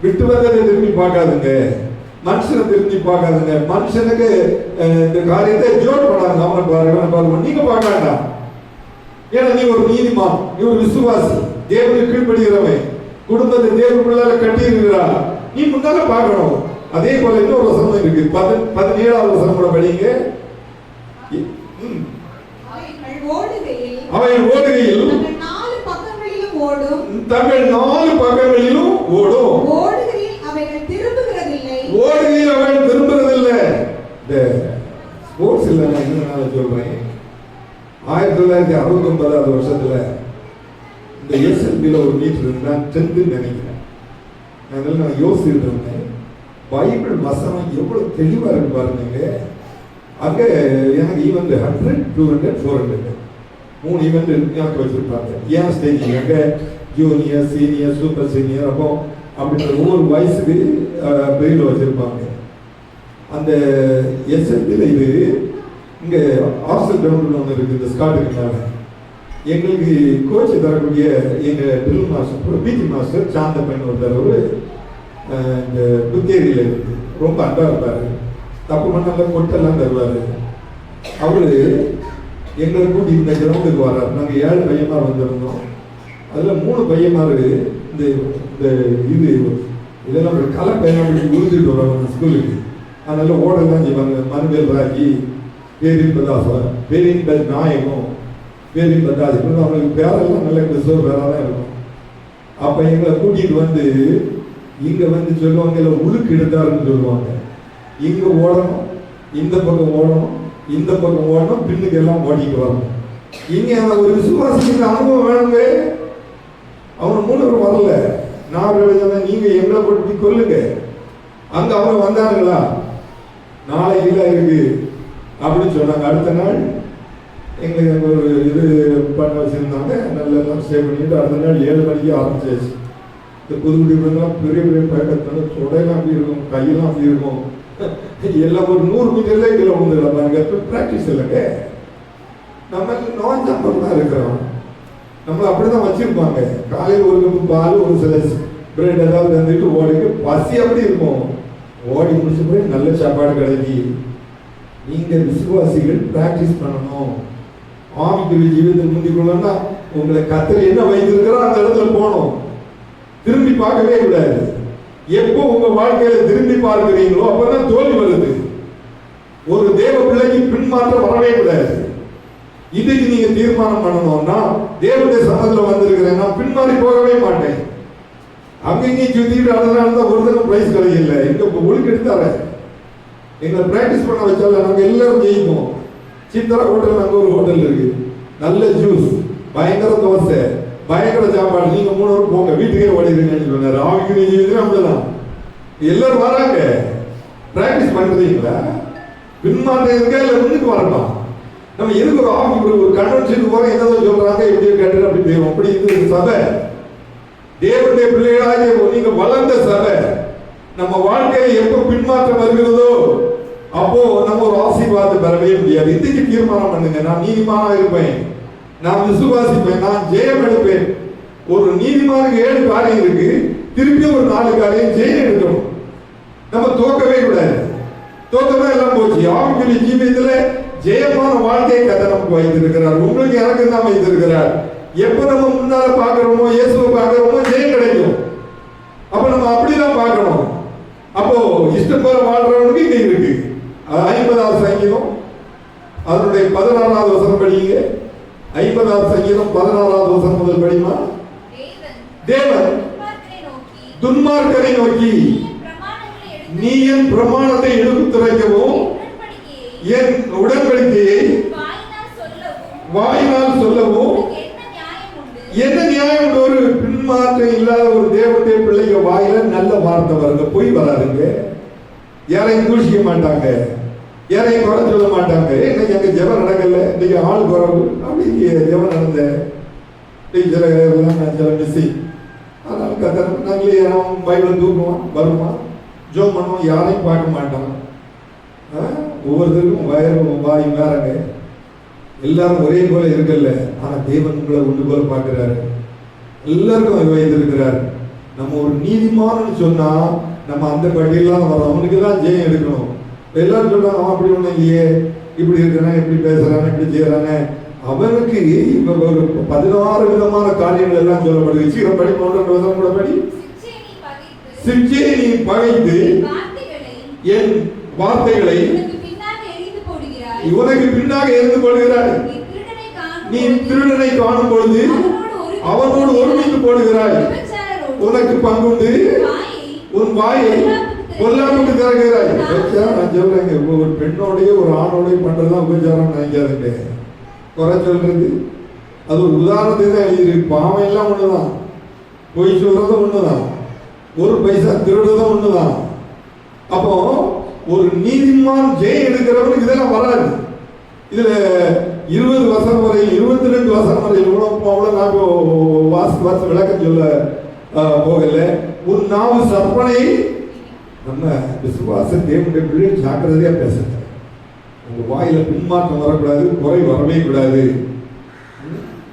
விட்டு வந்ததை திரும்பி பார்க்காதுங்க, மனுஷனை திரும்பி பார்க்காதுங்க. மனுஷனுக்கு இந்த காரியத்தை ஜோட் பண்ணாங்க. அவனை பாருங்க, நீங்க பார்க்க வேண்டாம். ஏன்னா நீ ஒரு நீதிமான், நீ ஒரு விசுவாசி, தேவனுக்கு கீழ்ப்படுகிறவன், குடும்பத்தை தேவனுக்குள்ளால கட்டி இருக்கிறா, நீ முன்னால பார்க்கணும். அதே போல இன்னொரு வசனம் இருக்கு, 17வது வசனம் கூட படிங்க. அவைகள் ஓடுகையில் தங்கள் 4 பக்கங்களிலும் ஓடும். ஓடுகையில் அவைகள் திரும்புகிறதில்லை. இந்த ஸ்போர்ட்ஸ் இல்ல, நான் என்ன சொல்றேன், 1969 வருஷத்துல இந்த எஸ்எல்பியில் ஒரு மீட்டர் இருந்தா 10th நினைக்கிறேன். அதனால நான் யோசிச்சுட்டு இருந்தேன், பைபிள் வசனம் எவ்வளவு தெளிவா இருக்கு பாருங்க. அங்க எனக்கு ஈவெண்ட் 100, 200, 400 3 ஈவெண்ட் எனக்கு வச்சிருப்பாங்க. ஏன் ஸ்டேஜ் அங்க ஜூனியர், சீனியர், சூப்பர் சீனியர், அப்போ அப்படின்ற ஒவ்வொரு வயசுக்கு பிரிவில் வச்சிருப்பாங்க. அந்த எஸ்எல்பியில் இது இங்கே ஆர்சல் கிரவுண்ட் ஒன்று இருக்குது, இந்த ஸ்காட்டுக்கு மேலே. எங்களுக்கு கோச் தரக்கூடிய எங்கள் drill master, PT master Santhappan ஒருத்தர், ஒரு இந்த புத்தேரியில் இருக்குது, ரொம்ப அன்பாக இருப்பார். தப்பு பண்ணால கொட்டெல்லாம் தருவார். அவர் எங்களை கூட்டி இந்த கிரவுண்டுக்கு வர்றார். நாங்கள் 7 பையன்மார் வந்திருந்தோம். அதில் 3 பையன்மார் இந்த இதெல்லாம் கலை பையன் உறுதிட்டு வருவாங்க ஸ்கூலுக்கு. அதனால ஓடெல்லாம் செய்வாங்க. மனுவேல் ராக்கி, பேரின்பல் நாயகம், பேரின்பதாஜி, அவங்களுக்கு பேரெல்லாம் நல்ல கிறிஸ்தவ பேராக தான் இருக்கும். அப்போ எங்களை கூட்டிகிட்டு வந்து இங்கே வந்து சொல்லுவாங்க, இல்லை உழுக்கு எடுத்தாருன்னு சொல்லுவாங்க. இங்கே ஓடணும், இந்த பக்கம் ஓடணும், இந்த பக்கம் ஓடணும், பின்னுக்கு எல்லாம் ஓட்டிட்டு வரணும். இங்கே அந்த ஒரு விசுவாசிக்கு அனுபவம் வேணுங்க. அவங்க 3 பேரும் வரல. நான் நீங்க எங்களை போட்டு கொல்லுங்க. அங்க அவங்க வந்தாங்களா, நாளை இல்லை இருக்கு அப்படின்னு சொன்னாங்க. அடுத்த நாள் எங்களுக்கு ஒரு இது பண்ண வச்சிருந்தாங்க. நல்லா ஸ்டே பண்ணிட்டு அடுத்த நாள் 7 மணிக்கு ஆரம்பிச்சாச்சு. இந்த புதுக்குடிலாம் பெரிய பெரிய பழக்கத்தால தொடையெல்லாம் அப்படி இருக்கும், கையெல்லாம் அப்படி இருக்கும். எல்லாம் ஒரு 100 மீட்டர்ல இதில் வந்துடலாம். பாருங்க, ப்ராக்டிஸ் இல்லைங்க. நம்ம நோஞ்சாம்பரம் தான் இருக்கிறோம். நம்மளை அப்படிதான் வச்சிருப்பாங்க. காலையில் ஒரு கப்பு பால், ஒரு சில பிரெட் ஏதாவது தந்துட்டு ஓடிக்கு பசி அப்படி இருக்கும். ஓடி முடிச்ச போய் நல்ல சாப்பாடு கிடைக்கி. நீங்க விசுவாசிகள் பிராக்டிஸ் பண்ணணும். ஆவிக்குரிய ஜீவிதத்தை முந்திக்கொள்ளணும்னா உங்களை கத்தர் என்ன வைத்திருக்கிறோ அந்த இடத்துல போகணும். திரும்பி பார்க்கவே கூடாது. எப்போ உங்க வாழ்க்கையில திரும்பி பார்க்கிறீங்களோ அப்பதான் தோல்வி வருது. ஒரு தேவ பிள்ளைக்கு பின்மாற்றம் வரவே கூடாது. இதுக்கு நீங்க தீர்மானம் பண்ணணும்னா, தேவனுடைய சமூகத்தில் வந்திருக்கிறேன், நான் பின்மாறி போகவே மாட்டேன். அங்கேயும் சுத்திட்டு அதனால தான் ஒருத்தரும் பிரைஸ் கிடைக்கல. இங்க ஒழுங்கு எடுத்தார எங்களை பிராக்டிஸ் பண்ண வச்சால நாங்க எல்லாரும் ஜெயிப்போம். சித்தரா ஹோட்டல், அங்க ஒரு ஹோட்டல் இருக்கு, நல்ல ஜூஸ், பயங்கர தோசை, பயங்கர சாப்பாடு. நீங்க 3 பேரும் போங்க, வீட்டுக்கே ஓடிடுங்கன்னு சொன்னாரு. ஆவிக்குரிய ஜீவிதம் அப்படிதான். எல்லாரும் வராங்க, பிராக்டிஸ் பண்றீங்களா? பின்மாற்றம் இருக்கா இல்ல முன்னுக்கு வரணும்? நம்ம எதுக்கு ஒரு ஆஃபீஸ் ஒரு கன்வென்ஷனுக்கு போறோம், என்னதான் சொல்றாங்க, எப்படி கேட்டு அப்படி செய்வோம். அப்படி இது சபை, தேவனுடைய பிள்ளைகளாக நீங்க வளர்ந்த சபை. நம்ம வாழ்க்கையில எப்போ பின்மாற்றம் வருகிறதோ அப்போ நம்ம ஒரு ஆசீர்வாதத்தை பெறவே முடியாது. இதுக்கு தீர்மானம் பண்ணுங்க, நான் நீதிமானா இருப்பேன், நான் விசுவாசிப்பேன், நான் ஜெயம் எடுப்பேன். ஒரு நீதிமானுக்கு 7 காரியம் இருக்கு, திருப்பி ஒரு 4 காரியம் ஜெயம் எடுக்கணும். நம்ம தோக்கவே கூடாது. தோக்கமே எல்லாம் போச்சு. ஆவிக்குரிய ஜீவியத்துல ஜெயமான வாழ்க்கையை கர்த்தர் நமக்கு வைத்திருக்கிறார். உங்களுக்கு எனக்கு தான் வைத்திருக்கிறார். எப்ப நம்ம முன்னால பாக்குறோமோ, இயேசுவை பாக்குறோமோ, ஜெயம் கிடைக்கும். அப்ப நம்ம அப்படிதான் பார்க்கணும். அப்போ இஷ்டம் போல வாழ்றவனுக்கு இங்க இருக்கு. 50வது சங்கீதம் அதனுடைய 16வது வசனம் படிங்க. 50வது சங்கீதம் 16வது வசனம் முதல் படிமா. தேவன் துன்மார்க்கரை நோக்கி, நீ என் பிரமாணத்தை எடுத்துரைக்கவும் என் உடன்படிக்கையை வாயினால் சொல்லவும் என்ன நியாயம்? ஒரு பின்மாற்றம் இல்லாத ஒரு தேவனுடைய பிள்ளைங்க வாயில நல்ல வார்த்தை வருங்க, பொய் வராதுங்க. யாரையும் தூஷிக்க மாட்டாங்க, யாரையும் குறை சொல்ல மாட்டாங்க. இன்னைக்கு எங்க ஜெபம் நடக்கல, இன்னைக்கு ஆள் குறவு, அப்படி ஜெபம் நடந்த சில மிஸ்ஸி. அதனால கத்தர் நாங்களே யாரும் பைபிள் தூக்குவோம், வருவோம், ஜோம் பண்ணுவோம், யாரையும் பார்க்க மாட்டோம். ஒவ்வொருத்தருக்கும் வாய் வேறங்க. எல்லாரும் ஒரே போல இருக்கல. ஆனா தேவன் உங்களை ஒன்று போல பார்க்கிறாரு, எல்லாருக்கும் வைத்திருக்கிறார். நம்ம ஒரு நீதிமான்னு சொன்னா நம்ம அந்த பட்டியலாம் வரோம். அவனுக்கு தான் ஜெயம் எடுக்கணும். எல்லாரும் சொல்றாங்க, அவன் அப்படி ஒண்ணு இல்லையே, இப்படி இருக்கிறானே, இப்படி பேசுறானே, இப்படி செய்யறானே. அவனுக்கு இப்ப ஒரு 16 விதமான காரியங்கள் எல்லாம் சொல்லப்படுது. சீக்கிரம் படி, 1 கூட படி. சிக்ஷையை நீ பகைத்து என் வார்த்தைகளை உனக்கு பின்னாக எரிந்து போடுகிறாய். நீ திருடனை காணும் பொழுது அவனோடு ஒருமித்து போடுகிறாய். உனக்கு பங்குண்டு, உன் வாயை பொல்லாப்புக்கு திறக்கிறாய். நான் சொல்றேங்க, ஒரு பெண்ணோடய ஒரு ஆணோடய பண்றதுதான் உபச்சாரம் நினைக்காதுங்க. குறை சொல்றது அது ஒரு உதாரணத்தை தான் எழுதியிருக்கு. பாவம் எல்லாம் ஒண்ணுதான், பொய் சொல்றதும் ஒண்ணுதான், ஒரு பைசா திருடுறதும் ஒண்ணுதான். அப்போ ஒரு நீதிமான் ஜெயம் எடுக்கிறவனுக்கு இதெல்லாம் வராது. இதுல 20 வசனம் வரையில் 22 வசனம் வரையில் அவ்வளோ நான் வாசி விளக்கம் சொல்ல போகல. ஒரு நாவு சற்பனை. நம்ம விசுவாச தேவனுடைய பிள்ளை ஜாக்கிரதையா பேசுங்க. உங்க வாயில பின்மாற்றம் வரக்கூடாது, குறை வரவே கூடாது.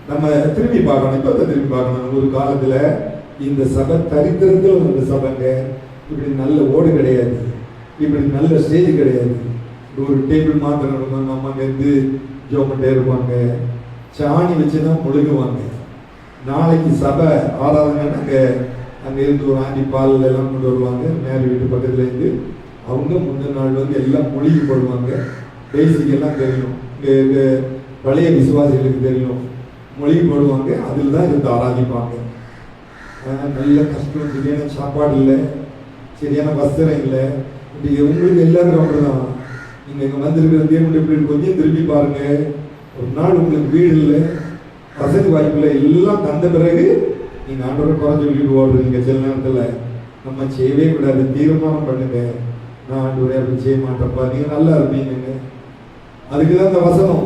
நம்ம திரும்பி பார்க்கணும், இப்ப திரும்பி பார்க்கணும். ஒரு காலத்துல இந்த சபை தரித்திரத்தில் ஒரு சபைங்க. இப்படி நல்ல ஓடு கிடையாது, இப்படி நல்ல ஸ்டேஜ் கிடையாது. ஒரு டேபிள் மாத்திரம் இருக்கும், நம்ம அங்கேருந்து ஜோமண்டே இருப்பாங்க, சாணி வச்சுதான் முழுகுவாங்க. நாளைக்கு சபை ஆராதனை அங்கே இருந்து ஒரு ஆண்டி பால் எல்லாம் கொண்டு வருவாங்க, மேலே வீட்டு பக்கத்துல இருந்து. அவங்க முந்தின நாள் வந்து எல்லாம் மொழிகி போடுவாங்க. பேசிக் எல்லாம் தெரியும், இங்கே பழைய விசுவாசிகளுக்கு தெரியும். மொழி போடுவாங்க, அதில் தான் இருந்து ஆராதிப்பாங்க. நல்ல கஷ்டம், சரியான சாப்பாடு இல்லை, சரியான வஸ்திரம் இல்லை. இப்படி உங்களுக்கு எல்லாருக்கும் அப்படிதான். நீங்கள் இங்கே வந்திருக்கிற தேவனுடைய பிள்ளை கொஞ்சம் திரும்பி பாருங்க. ஒரு நாள் உங்களுக்கு வீடு இல்லை, வசதி வாய்ப்பு இல்லை, எல்லாம் தந்த பிறகு நீங்கள் ஆண்டோட குறை சொல்லிட்டு ஓடுறீங்க. சில நேரத்தில் நம்ம செய்யவே கூடாது. தீர்மானம் பண்ணுங்க, நான் ஆண்டோட அப்படி செய்ய மாட்டேன்ப்பா, நீங்கள் நல்லா இருப்பீங்க. அதுக்கு தான் இந்த வசனம்.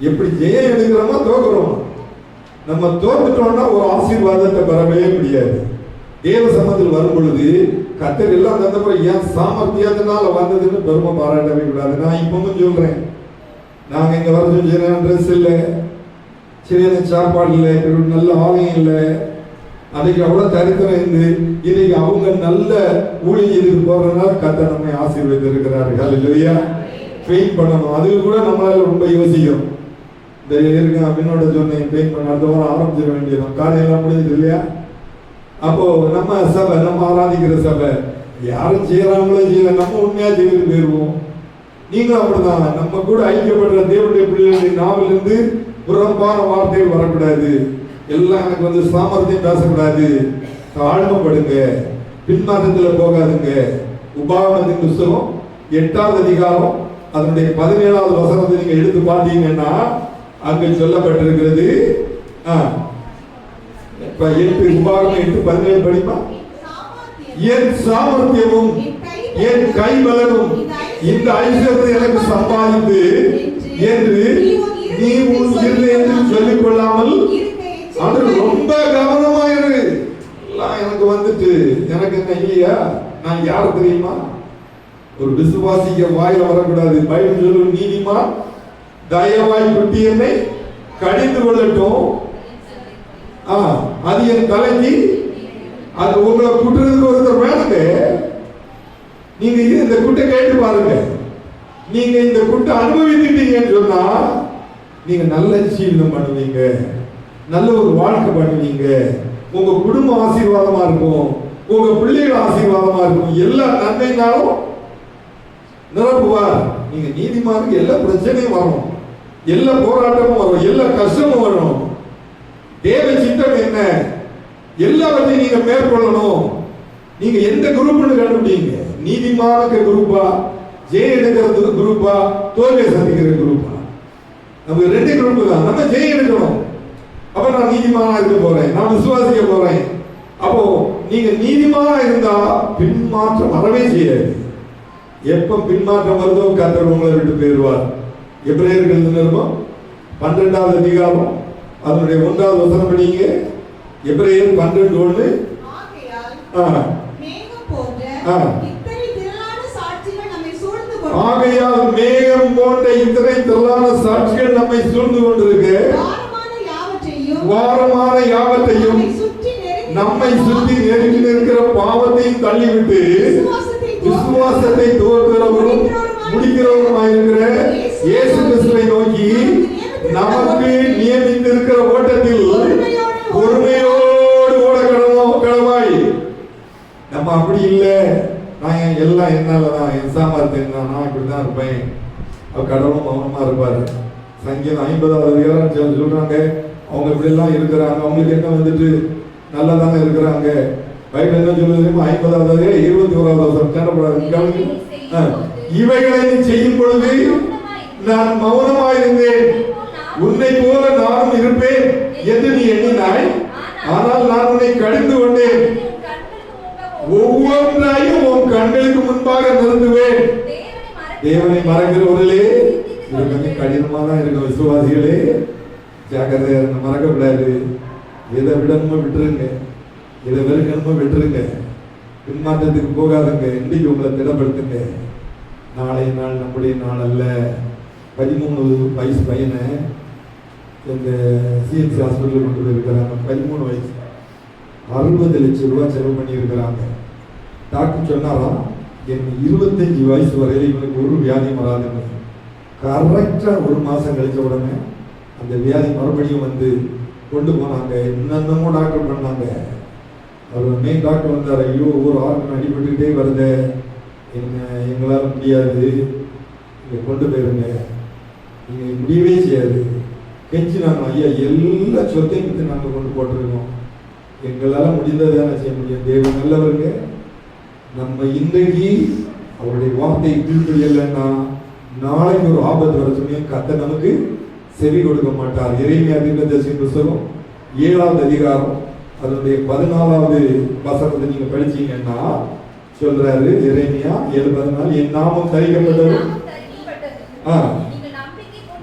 எப்படி ஜெயம் எடுக்கிறோமோ தோக்குறோம். நம்ம தோத்துட்டோம்னா ஒரு ஆசீர்வாதத்தை பெறவே முடியாது. தேவ சமத்தில் வரும் பொழுது கர்த்தர் எல்லாம் தந்தப்போ என் சாமர்த்தியத்தினால வந்ததுன்னு பெருமை பாராட்டவே கூடாது. நான் இப்பவும் சொல்றேன், நாங்க இங்க வர சொல்லிடுறேன், ட்ரெஸ் இல்லை, சரியான சாப்பாடு இல்லை, நல்ல ஆலயம் இல்லை, அதுக்கு அவ்வளவு தரித்திரம் இருந்து இன்னைக்கு அவங்க நல்ல ஊழியருக்கு போறதுனால கர்த்தர் நம்மை ஆசீர்வதித்து இருக்கிறார்கள். இல்லையா? பெயிண்ட் பண்ணணும், அதுக்கு கூட நம்மளால ரொம்ப யோசிக்கும். இந்த இருக்க அப்படின்னோட சொன்னேன், பெயிண்ட் பண்ண அடுத்த வாரம் ஆரம்பிச்சிட வேண்டியதும் காலையெல்லாம் முடிஞ்சது இல்லையா? அப்போ நம்ம சபை, நம்ம ஆராதிக்கிற சபை யாரும் செய்யறாங்களோ செய்யல, நம்ம உண்மையா செய்து போயிருவோம். நீங்களும் அப்படிதான். நம்ம கூட ஐக்கியப்படுற தேவனுடைய பிள்ளைகளுடைய நாவிலிருந்து புறம்பான வார்த்தைகள் வரக்கூடாது. எல்லாம் எனக்கு வந்து சாமர்த்தியம் பேசக்கூடாது. தாழ்மைப்படுங்க, பின்மாற்றத்தில் போகாதுங்க. உபாகமத்தின் புஸ்தகம் 8ஆம் அதிகாரம் அதனுடைய 17வது வசனத்தை நீங்க எடுத்து பார்த்தீங்கன்னா அங்கு சொல்லப்பட்டிருக்கிறது. உபாகமம் 8:17 படிப்பா. என் சாமர்த்தியமும் என் கைபலனும் இந்த ஐஸ்வர்யத்தை எனக்கு சம்பாதித்து என்று நீ உன் இருதயத்தில் சொல்லிக் கொள்ளாமல் அது ரொம்ப கவனமாயிரு. எல்லாம் எனக்கு வந்துட்டு எனக்கு என்ன இல்லையா? நான் யார் தெரியுமா? ஒரு விசுவாசிக்க வாயில வரக்கூடாது. பைபிள் சொல்லும், நீதிமான் தயவாய் குட்டி என்னை கடிந்து கொள்ளட்டும், அது என் தலைக்கு, அது உங்களை குட்டுறதுக்கு ஒருத்தர் வேணுங்க. நீங்க இந்த குட்டை கேட்டு பாருங்க. நீங்க இந்த குட்டை அனுபவித்துட்டீங்கன்னு சொன்னா நீங்க நல்ல ஜீவிதம் பண்ணுவீங்க, நல்ல ஒரு வாழ்க்கை பண்ணுவீங்க. உங்க குடும்பம் ஆசீர்வாதமா இருக்கும், உங்க பிள்ளைகள் ஆசீர்வாதமா இருக்கும். எல்லா நன்மைனாலும் நிரப்புவார். நீங்க நீதிமானுக்கு எல்லா பிரச்சனையும் வரும், எல்லா போராட்டமும் வரும், எல்லா கஷ்டமும் வரும். தேவ சித்தம் என்ன? எல்லாவற்றையும் நீங்க மேற்கொள்ளணும். நீங்க எந்த குரூப்னு கண்டுபிடிங்க. நீதிமானுக்கு குரூப்பா, ஜெயம் எடுக்கிறது குரூப்பா, தோல்வியை சந்திக்கிற குரூப்பா? நமக்கு 2 குரூப் தான். நம்ம ஜெயம் எடுக்கணும். அப்ப நான் நீதிமானா இருக்க போறேன், நான் விசுவாசிக்க போறேன். அப்போ நீங்க நீதிமானா இருந்தா பின்மாற்றம் வரவே செய்யாது. எப்ப பின்மாற்றம் வருதோ கர்த்தர் உங்களை விட்டு போயிடுவார். எபிரேயர்கள் நிருபம் 12ஆவது அதிகாரம் அதனுடைய 1வது வசனம் படிங்க. எபிரேயர் 12:1. ஆகையால் மேகம் போன்ற இத்தனை திரளான சாட்சிகள் நம்மை சூழ்ந்து கொண்டிருக்கு. வாரமான யாவற்றையும் நம்மை சுற்றி நெருங்கி நிற்கிற பாவத்தையும் தள்ளிவிட்டு விசுவாசத்தை துவக்கிறவரும் முடிக்கிறவருமாயிருக்கிற இயேசு கிறிஸ்துவை நோக்கி நமக்கு நியமித்திருக்கிற ஓட்டத்தில் பொறுமையோடு ஓட கடவாய். நம்ம அப்படி இல்லை, நான் எல்லாம் என்னாலதான், என் சாமர்த்தியம் தான், நான் இப்படிதான் இருப்பேன். கடவுளும் மௌனமா இருப்பாரு. சங்கீதம் 50வது அதிகாரம் சொல்றாங்க, அவங்க இப்படி எல்லாம் இருக்கிறாங்க, அவங்களுக்கு என்ன வந்துட்டு நல்லா தானே இருக்கிறாங்க. பைபிள் என்ன சொல்லுது? 50வது அதிகாரம் 21வது வசனம் தேடப்படாது. இவைகளை நீ செய்யும் பொழுது நான் மௌனமாயிருந்தேன், உன்னை போல நானும் இருப்பேன் என்று நீ எண்ணினாய், ஆனால் நான் உன்னை கடிந்து கொண்டேன், ஒவ்வொன்றையும் உன் கண்களுக்கு முன்பாக நிறுத்துவேன். தேவனை மறக்கிறவர்களே, இது கொஞ்சம் கடினமா தான் இருக்கும். விசுவாசிகளே ஜாக்கிரதையா இருங்க, மறக்கக்கூடாது. எதை விடணுமோ விட்டுருங்க, எதை வெறுக்கணுமோ விட்டுருங்க, பின்மாற்றத்துக்கு போகாதுங்க. இன்னைக்கு உங்களை திடப்படுத்துங்க. நாளை நாள் நம்முடைய நாள் அல்ல. 13 வயசு பையனை இந்த சிஎம்சி ஹாஸ்பிட்டலில் கொண்டு போயிருக்கிறாங்க. 13 வயசு, 60 லட்சம் ரூபாய் செலவு பண்ணி இருக்கிறாங்க. டாக்டர் சொன்னாராம், என் 25 வயசு வரையில் இவனுக்கு ஒரு வியாதி வராதுன்னு. கரெக்டாக 1 மாதம் கழிச்ச உடனே அந்த வியாதி மறுபடியும் வந்து கொண்டு போனாங்க. என்னென்னமோ டாக்டர் பண்ணாங்க. அவர் மெயின் டாக்டர் வந்தார், ஐயோ ஒரு ஆர்கன் அடிபட்டுக்கிட்டே வருது, எங்களால் முடியாது, இங்கே கொண்டு போயிருங்க, நீங்கள் முடியவே செய்யாது. கெஞ்சினாங்க, ஐயா எல்லா சொத்தையும் விற்று நாங்கள் கொண்டு போட்டிருக்கோம், எங்களால் முடிந்ததை தானே செய்ய முடியும். தேவன் நல்லவருங்க. நம்ம இன்றைக்கு அவருடைய வார்த்தையை கீழ்ப்படியலைன்னா நாளைக்கு ஒரு ஆபத்து வர சமயம் கர்த்தர் நமக்கு செவி கொடுக்க மாட்டார். எரேமியா தீர்க்கதரிசியின் புத்தகம் 7வது அதிகாரம் அதனுடைய 14வது வசனத்தை நீங்க படிச்சீங்கன்னா சொல்றாரு, எரேமியா 7:14, என் நாமம் தரிக்கப்பட்டது,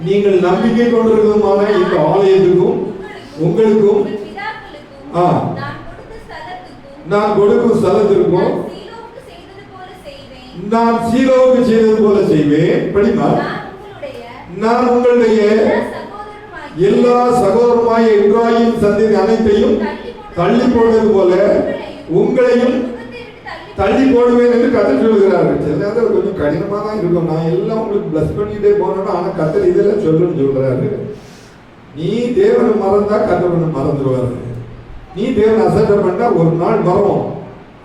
நீங்கள் நம்பிக்கை கொண்டிருக்கிறதுமான இந்த ஆலயத்துக்கும் உங்களுக்கும் நான் கொடுக்கும் ஸ்தலத்திற்கும் நான் சீலோவுக்கு செய்தது போல செய்வேன். படிமா, நான் உங்களுடைய எல்லா சகோதரமாய் எப்ராயிம் சந்ததி அனைத்தையும் தள்ளி போடுவது போல உங்களையும் தள்ளி போடுவேன் என்று கர்த்தர் சொல்கிறாரு. சில நேரத்தில் கொஞ்சம் கடினமா தான் இருக்கும். நான் எல்லாம் உங்களுக்கு பிளஸ் பண்ணிட்டே போனேன்னா, ஆனா கர்த்தர் இதெல்லாம் சொல்லுன்னு சொல்றாரு. நீ தேவனை மறந்தா கர்த்தர் மறந்துடுவாரு. நீ தேவனை அசட்டை பண்ணா ஒரு நாள் வரும்,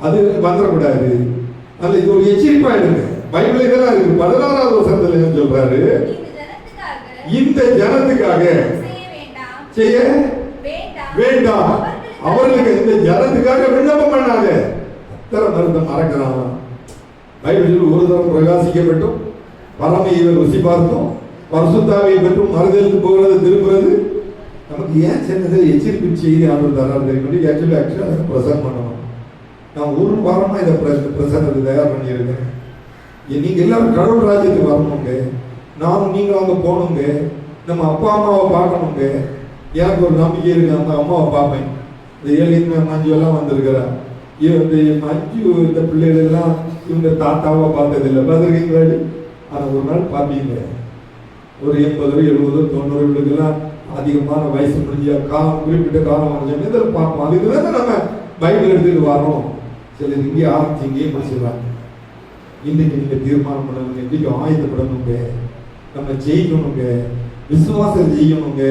அது வந்துடக்கூடாது. அதுல இது ஒரு எச்சரிப்பாயிடுங்க. பைபிள் இதெல்லாம் இருக்கு. 16வது வசனத்துல என்ன சொல்றாரு? இந்த ஜனத்துக்காக செய்ய வேண்டாம், அவர்களுக்கு இந்த ஜனத்துக்காக விண்ணப்பம் பண்ணாத. அத்தனை மருந்த மறக்கிறான். பைபிளில் ஒரு தரம் பிரகாசிக்கப்பட்டும் பரமையை ருசி பார்த்தோம், பரிசுத்தாவை பெற்றும் மறுதலுக்கு போகிறது திரும்புறது. நமக்கு ஏன் சின்னதில் எச்சரிப்பு செய்தி ஆண்டு தராரு தெரியும். ஆக்சுவலாக பிரசன்ட் பண்ணணும். நான் ஒரு வாரமா இதை பிரசன்னத்தை தயார் பண்ணியிருக்கேன். நீங்க எல்லாரும் கடவுள் ராஜ்யத்துக்கு வரணுங்க. நானும் நீங்களும் அங்கே போகணுங்க. நம்ம அப்பா அம்மாவை பார்க்கணுங்க. எனக்கு ஒரு நம்பிக்கை இருக்கு, அந்த அம்மாவை பார்ப்பேன். இந்த 7 மஞ்சு எல்லாம் வந்திருக்கிறா. இந்த மஞ்சு இந்த பிள்ளைகள் எல்லாம் இவங்க தாத்தாவை பார்த்ததில்லை, பார்த்துருக்கீங்களா? ஆனால் ஒரு நாள் பார்ப்பீங்க. ஒரு 80, 70, 90 இவங்களுக்கெல்லாம் அதிகமான வயசு முடிஞ்ச காலம், குறிப்பிட்ட காலம் முடிஞ்சோம், இதில் பார்ப்போம். அதுக்கு தானே நம்ம பைபிள் எடுத்துட்டு வரணும். சிலர் இங்கே ஆரம்பிச்சு இங்கேயே முடிச்சிடறாங்க. இன்னைக்கு நீங்க தீர்மானம் பண்ணணுங்க, இன்னைக்கு ஆயத்தப்படணுங்க, நம்ம ஜெயிக்கணுங்க, விசுவாசம் செய்யணுங்க.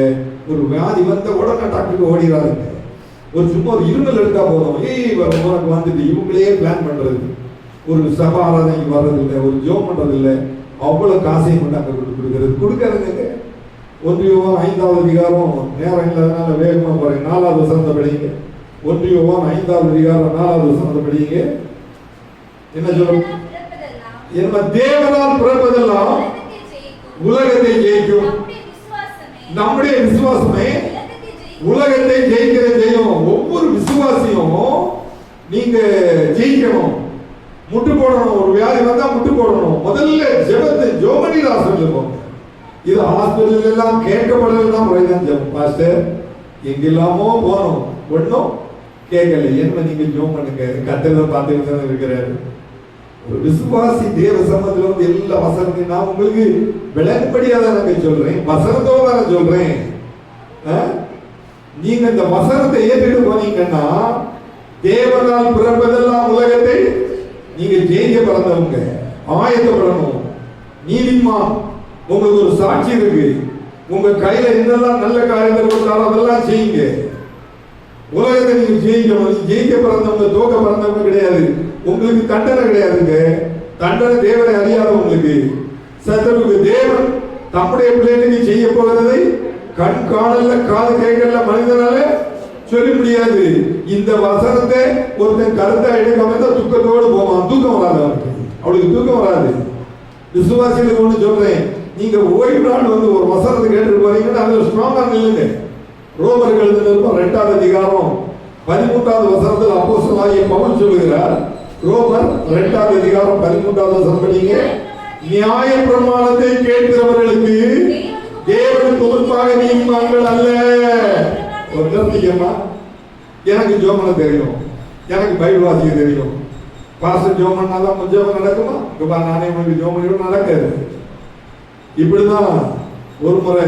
ஒரு வியாதி வந்த உடனே டாக்டருக்கு ஓடிடாதுங்க. ஒரு சும்மா ஒரு இருமல் எடுத்தா போதும், உனக்கு வந்துட்டு இவங்களே பிளான் பண்றது. ஒரு சபா ஆராதனைக்கு வர்றதில்லை, ஒரு ஜோம் பண்றதில்லை, அவ்வளவு காசையும் கொண்டு அங்கே கொடுக்கறதுங்க. 1 யோவான் 5வது அதிகாரம், நேரம் இல்லாதனால வேகமா போறேன், 4வது வசனத்தை படிங்க. 1 யோவான் 5வது அதிகாரம் 4வது வசனத்தை படிங்க. என்ன சொல்லும்? என்ன தேவனால் பிறப்பதெல்லாம் உலகத்தை ஜெயிக்கும். நம்முடைய விசுவாசமே உலகத்தை ஜெயிக்கிற ஜெயம். ஒவ்வொரு விசுவாசியும் நீங்க ஜெயிக்கணும், முட்டு போடணும். ஒரு வியாதி வந்தா முட்டு போடணும். முதல்ல ஜெபத்தை ஜோமணி ஹாஸ்பிட்டல் போங்க. இது ஹாஸ்பிட்டல் எல்லாம் கேட்கப்படலாம் முறைதான் ஜெபம். பாஸ்டர் எங்கெல்லாமோ போனோம், ஒன்றும் கேட்கல. என்ன நீங்க ஜோம் பண்ணுங்க, கத்திரத்தை பார்த்துட்டு தான் இருக்கிறாரு. ஒரு விசுவாசி தேவ சமத்துல வந்து எல்லா வசனத்தையும் நான் உங்களுக்கு விளங்கும்படியாக தான் சொல்றேன், வசனத்தோட தான் சொல்றேன். நீங்க இந்த வசனத்தை ஏற்றிட்டு போனீங்கன்னா தேவனால் பிறப்பதெல்லாம் உலகத்தை நீங்க ஜெயிக்க பிறந்தவங்க, ஆயத்தப்படணும். நீதிமான் உங்களுக்கு ஒரு சாட்சி இருக்கு. உங்க கையில என்னெல்லாம் நல்ல காரியங்கள் கொடுத்தாலும் அதெல்லாம் செய்யுங்க. உலகத்தை நீங்க ஜெயிக்கணும். ஜெயிக்க பிறந்தவங்க தோக்க பிறந்தவங்க கிடையாது. உங்களுக்கு தண்டனை கிடையாதுங்க. தண்டனை தேவனை அறியாதவங்களுக்கு. சத்துருக்கு தேவன் தம்முடைய பிள்ளைகளுக்கு செய்ய போகிறதை கண் காணல காது கேட்கல மனிதனால சொல்ல முடியாது. இந்த வசனத்தை ஒருத்தன் கருத்தா எடுக்காம தான் துக்கத்தோடு போவான். தூக்கம் வராது அவளுக்கு தூக்கம் வராது. விசுவாசிகளுக்கு ஒண்ணு சொல்றேன், நீங்க ஓய்வு நாள் ஒரு வசனத்தை கேட்டு போறீங்கன்னா அதுல ஸ்ட்ராங்கா நில்லுங்க. ரோமர்கள் 2வது அதிகாரம் 13வது வசனத்தில் அப்போஸ்தலனாகிய பவுல் சொல்லுகிறார். ரோமர் 2வது அதிகாரம் 13வது வசனம் படிங்க. நியாய பிரமாணத்தை கேட்கிறவர்களுக்கு தேவனுக்கு முன்பாக நீதிமான்கள் அல்ல. ஒரு நிறுத்திக்கமா, எனக்கு ஜோமனை தெரியும், எனக்கு பைபிள் வாசிக்க தெரியும். பாஸ்டர் ஜோமன்னா தான் ஜோமன் நடக்குமா? இப்ப நானே உங்களுக்கு ஜோமன் நடக்காது. இப்படிதான் ஒரு முறை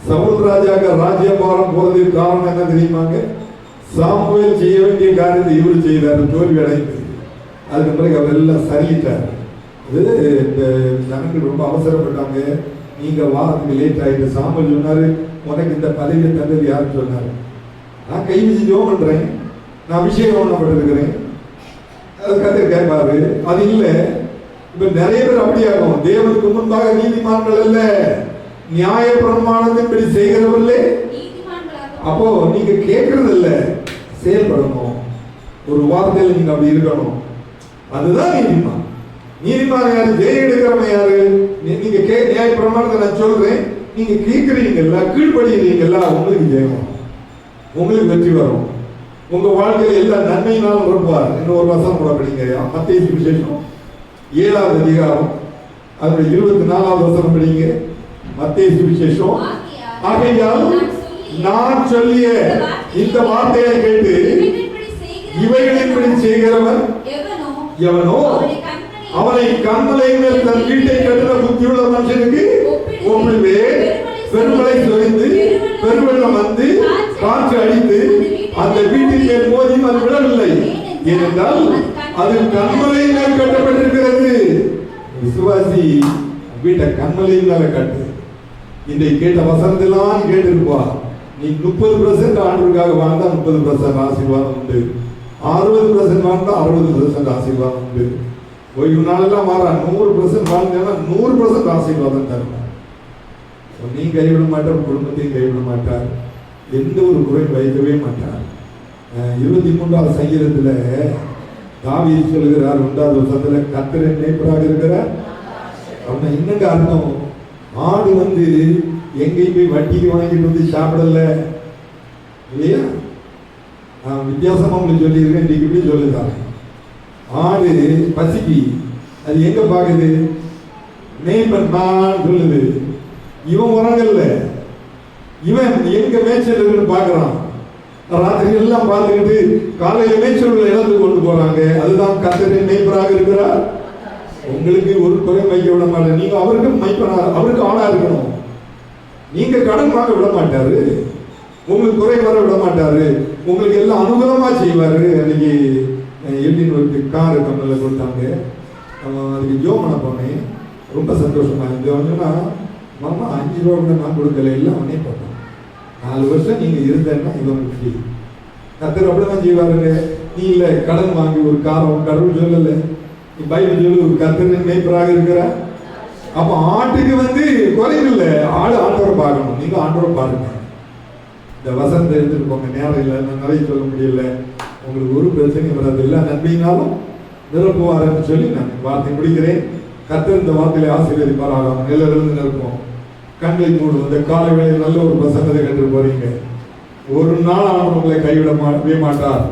சவுல் ராஜாக்கு ராஜ்யபாரம் போறதுக்கு காரணம் என்ன தெரியுமாங்க? சாமுவேல் செய்ய வேண்டிய காரியத்தை இவரு செய்தார், தோல்வி அடைந்து. அதுக்கு பிறகு அவர் எல்லாம் சரியிட்டார். இது இந்த ஜனங்கள் ரொம்ப அவசரப்பட்டாங்க. நீங்க வாரத்துக்கு லேட் ஆயிட்டு. சாமுவேல் சொன்னாரு, உனக்கு இந்த பதவியை தந்தது யாருன்னு சொன்னாரு. நான் கை வச்சு ஜோம் பண்றேன், நான் அபிஷேகம் பண்ணப்பட்டிருக்கிறேன். அது கதை கேட்பாரு. அது இல்லை. இப்ப நிறைய பேர் அப்படியாகும். தேவனுக்கு முன்பாக நீதிமான்கள் அல்ல, நியாய பிரமாணத்தின்படி செய்கிறவர்களே. அப்போ நீங்க கேட்கறது இல்ல, செயல்படணும். ஒரு வார்த்தையில நீங்க அப்படி இருக்கணும். அதுதான் நீதிமான். நீதிமான் யாரு? ஜெயம் எடுக்கிறவன் யாரு? நீங்க நியாய பிரமாணத்தை நான் சொல்றேன், நீங்க கேட்கிறீங்கல்ல, கீழ்படுகிறீங்கல்ல, உங்களுக்கு ஜெயம், உங்களுக்கு வெற்றி வரும். உங்க வாழ்க்கையில எல்லா நன்மையினாலும் இருப்பார். இன்னொரு வசனம் கூட படிங்க. மத்தேயு சுவிசேஷம் 7வது அதிகாரம் அதனுடைய 24வது வசனம் படிங்க. மத்தேயு சுவிசேஷம். ஆகையால் நான் சொல்லிய இந்த வார்த்தையை கேட்டு இவைகளின்படி செய்கிறவன் எவனோ அவனை கண்மலையின் மேல் தன் வீட்டை கட்டின புத்தியுள்ள மனுஷனுக்கு ஒப்பிடுவே. பெருமழை சொரிந்து பெருவெள்ளம் வந்து காற்று அடித்து அந்த வீட்டின் மேல் மோதியும் அது விடவில்லை, ஏனென்றால் அது கண்மலையின் மேல் கட்டப்பட்டிருக்கிறது. விசுவாசி வீட்டை கண்மலையின் மேல கட்டு. இன்றைக்கு கேட்ட வசனத்தெல்லாம் கேட்டிருப்பா. நீ 30% ஆண்டுக்காக வாழ்ந்தா 30% ஆசீர்வாதம் உண்டு. 60% வாழ்ந்தா 60% ஆசீர்வாதம் உண்டு. ஓய்வு நாளெல்லாம் மாற 100% வாழ்ந்தேன்னா 100% ஆசீர்வாதம் தரும். நீ கைவிட மாட்டார், குடும்பத்தையும் கைவிட மாட்டார், எந்த ஒரு குறையும் வைக்கவே மாட்டார். 23வது சங்கீதத்துல தாவீது சொல்கிறார் 1வது வசனத்துல, கர்த்தர் என் மேய்ப்பராக இருக்கிறார். அவன் என்னங்க அர்த்தம்? ஆடு எங்கேயும் போய் வட்டிக்கு வாங்கிட்டு வந்து சாப்பிடல இல்லையா? வித்தியாசமா உங்களுக்கு சொல்லியிருக்கேன், இன்னைக்கு இப்படி சொல்லுதான். ஆடு பசிக்கு அது எங்க பாக்குது? மேய்ப்பன் நான் சொல்லுது. இவன் உரங்கல்ல, இவன் எங்க மேய்ச்சல் பாக்குறான். ராத்திரி எல்லாம் பார்த்துக்கிட்டு காலையில மேய்ச்சல் இழந்து கொண்டு போறாங்க. அதுதான் கர்த்தர் மேய்ப்பராக இருக்கிறார். உங்களுக்கு ஒரு குறை வைக்க விட மாட்டார். நீங்க அவருக்கு மைப்பனா, அவருக்கு ஆளா இருக்கணும். நீங்க கடன் வாங்க விட மாட்டாரு, உங்களுக்கு குறை வர விட மாட்டாரு, உங்களுக்கு எல்லாம் அனுகூலமா செய்வாரு. அன்னைக்கு எல்லின் ஒரு காரு கம்பெனியில் கொடுத்தாங்க. அதுக்கு ஜோ பண்ண போனேன். ரொம்ப சந்தோஷமா இருந்தோம்னா, மாமா 5 ரூபா கூட நான் கொடுக்கல, எல்லாம் அவனே போட்டோம். 4 வருஷம் நீங்க இருந்தேன்னா இவன் ஃப்ரீ. கர்த்தர் அப்படிதான் செய்வாருங்க. நீ இல்லை கடன் வாங்கி ஒரு காரம் கடவுள் சொல்லல, பைபிள் சொல்லு கர்த்தர் மேய்ப்பராக இருக்கிறார். அப்ப ஆட்டுக்கு குறைவில்லை, ஆடு ஆண்டவரை பார்க்கணும். நீங்க ஆண்டவரை பாருங்க. இந்த வசனத்தை எடுத்துட்டு போங்க. நேரம் இல்லை, நான் நிறைய சொல்ல முடியல. உங்களுக்கு ஒரு பிரச்சனையும் வராது. எல்லா நன்மையினாலும் நிரப்புவாருன்னு சொல்லி நான் வார்த்தை முடிக்கிறேன். கர்த்தர் இந்த வார்த்தையில ஆசீர்வதிப்பாராக. நிலையிலிருந்து நிற்போம். கண்களை மூடும். இந்த காலை வேளையில் நல்ல ஒரு பிரசங்கத்தை கண்டு போறீங்க. ஒரு நாள் அவன் உங்களை கைவிடவே மாட்டார்.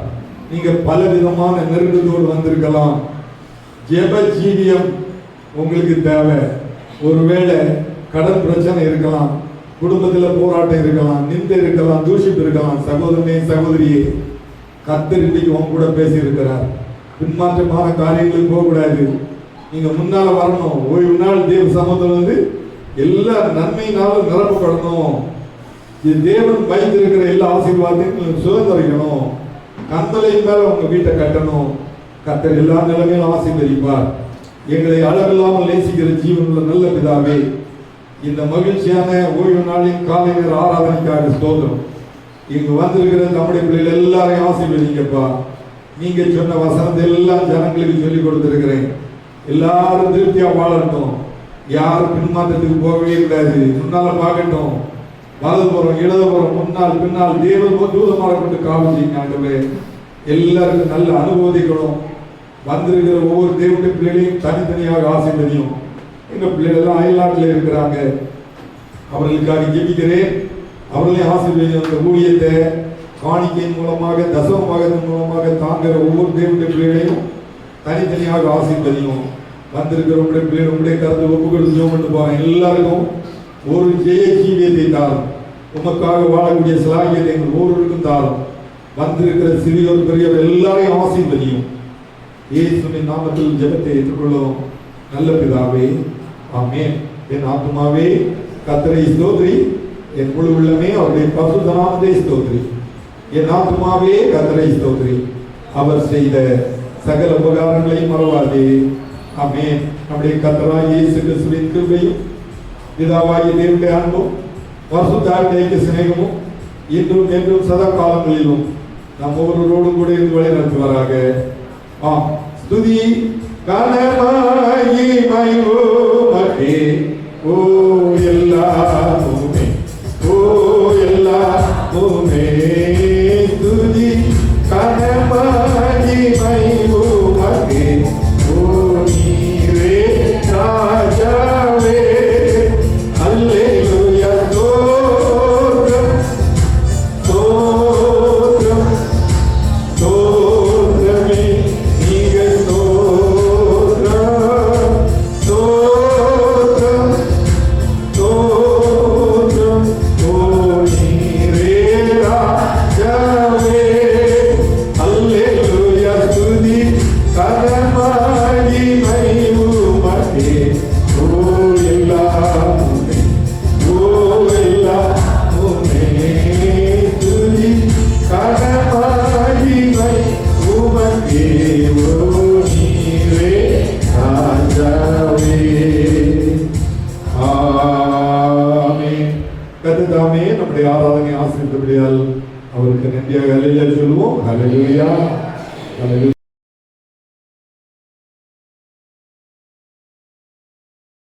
நீங்க பல விதமான நெருக்கத்தோடு வந்திருக்கலாம். ஜெப ஜீவியம் உங்களுக்கு தேவை. ஒருவேளை கடன் பிரச்சனை இருக்கலாம், குடும்பத்தில் போராட்டம் இருக்கலாம், நிந்தை இருக்கலாம், தூஷிப்பு இருக்கலாம். சகோதரனே சகோதரியே, கர்த்தர் இன்னைக்கு உங்க கூட பேசி இருக்கிறார். பின்மாற்றமான காரியங்களுக்கு போகக்கூடாது. நீங்க முன்னால வரணும். ஓய்வு நாள் தேவ சமூகத்தில் எல்லா நன்மையினாலும் நிரப்பப்படணும். இது தேவன் வைத்திருக்கிற எல்லா ஆசீர்வாதத்தையும் சுதந்திரிக்கணும். கண்மலையின் மேல உங்க வீட்டை கட்டணும். கர்த்தர் எல்லா நிலைமையிலும் ஆசீர்வதிப்பார். எங்களை அளவில்லாமல் நேசிக்கிற ஜீவனுள்ள நல்ல பிதாவே, இந்த மகிழ்ச்சியான ஓய்வு நாளின் காலை நேர ஆராதனைக்காக ஸ்தோத்திரம். இங்கு வந்திருக்கிற நம்முடைய பிள்ளைகள் எல்லாரையும் ஆசீர்வதிங்கப்பா. நீங்க சொன்ன வசனத்தை எல்லாம் ஜனங்களுக்கு சொல்லிக் கொடுத்திருக்கிறேன். எல்லாரும் திருப்தியா வாழட்டும். யாரும் பின்மாற்றத்துக்கு போகவே கூடாது. முன்னால பார்க்கட்டும், வலதுபுறம் இடதுபுறம் முன்னால் பின்னால் தேவன் தூதமாக கொண்டு காவல் செய்யுங்க ஆண்டவரே. எல்லாருக்கும் நல்ல அனுபவிக்கணும். வந்திருக்கிற ஒவ்வொரு தேவனுடைய பிள்ளைகளையும் தனித்தனியாக ஆசீர்வதியும். எங்க பிள்ளைகள் அயல்நாட்டில் இருக்கிறாங்க, அவர்களுக்காக ஜெபிக்கிறேன். அவர்களையும் ஆசீர்வதியும். அந்த ஊழியத்தை காணிக்கையின் மூலமாக தசமபாகத்தின் மூலமாக தாங்குகிற ஒவ்வொரு தேவனுடைய பிள்ளைகளையும் தனித்தனியாக ஆசீர்வதியும். வந்திருக்கிறவங்களுடைய பிள்ளைகள் உங்களுடைய கருத்து ஒப்புக்கொடுத்து ஜெபம் பண்ணி போறேன். எல்லாருக்கும் ஒரு ஜெய ஜீவியத்தை தாரும். உமக்காக வாழக்கூடிய சிலாகியத்தை எங்கள் ஒவ்வொருவருக்கும் தாரும். வந்திருக்கிற சிறியோர் பெரியவர் எல்லாரையும் ஆசீர்வதியும். இயேசுவின் நாமத்தில் ஜெபத்தை ஏற்றுக்கொள்ளும் நல்ல பிதாவே, ஆமென். என் ஆத்துமாவே கர்த்தரை ஸ்தோத்திரி, என் முழு உள்ளமே அவருடைய பரிசுத்த நாமத்தை ஸ்தோத்திரி. என் ஆத்துமாவே கர்த்தரை ஸ்தோத்திரி, அவர் செய்த சகல உபகாரங்களையும் மறவாதே. ஆமென். நம்முடைய கர்த்தராகிய இயேசு கிறிஸ்துவின் கிருபையும் பிதாவாகிய தேவனுடைய அன்பும் பரிசுத்த ஆவியானவருடைய சிநேகமும் இன்றும் என்றும் சதா காலங்களிலும் நம் ஒவ்வொருவரோடும் கூட இருந்து வழி நடத்துவாராக. ஆம். ஸ்துதி கனமகிமை உமக்கே, ஓ எல்லாமுமே, ஓ எல்லாமுமே. ஸ்துதி கனமகிமை உமக்கே, ஓ நீரே ராஜாவே. அல்லேலூயா. ஸ்தோத்திரம் ஸ்தோத்திரம் ஸ்தோத்திரமே. நீங்க ஸ்தோத்திரம் ஸ்தோத்திரம் ஸ்தோத்திரம். ஓ நீரே ராஜாவே. அல்லேலூயா. ஸ்துதி கனமகிமை உமக்கே, ஓ எல்லாமுமே, ஓ எல்லாமுமே. ஸ்துதி கனமகிமை உமக்கே, ஓ நீரே ராஜாவே. ஆமென். கர்த்தர் தாமே நம்முடைய ஆராதனை ஆசீர்வதிப்பதால் அவருக்கு நன்றியாக அல்லேலூயா சொல்லுவோம். அல்லேலூயா, அல்லேலூயா.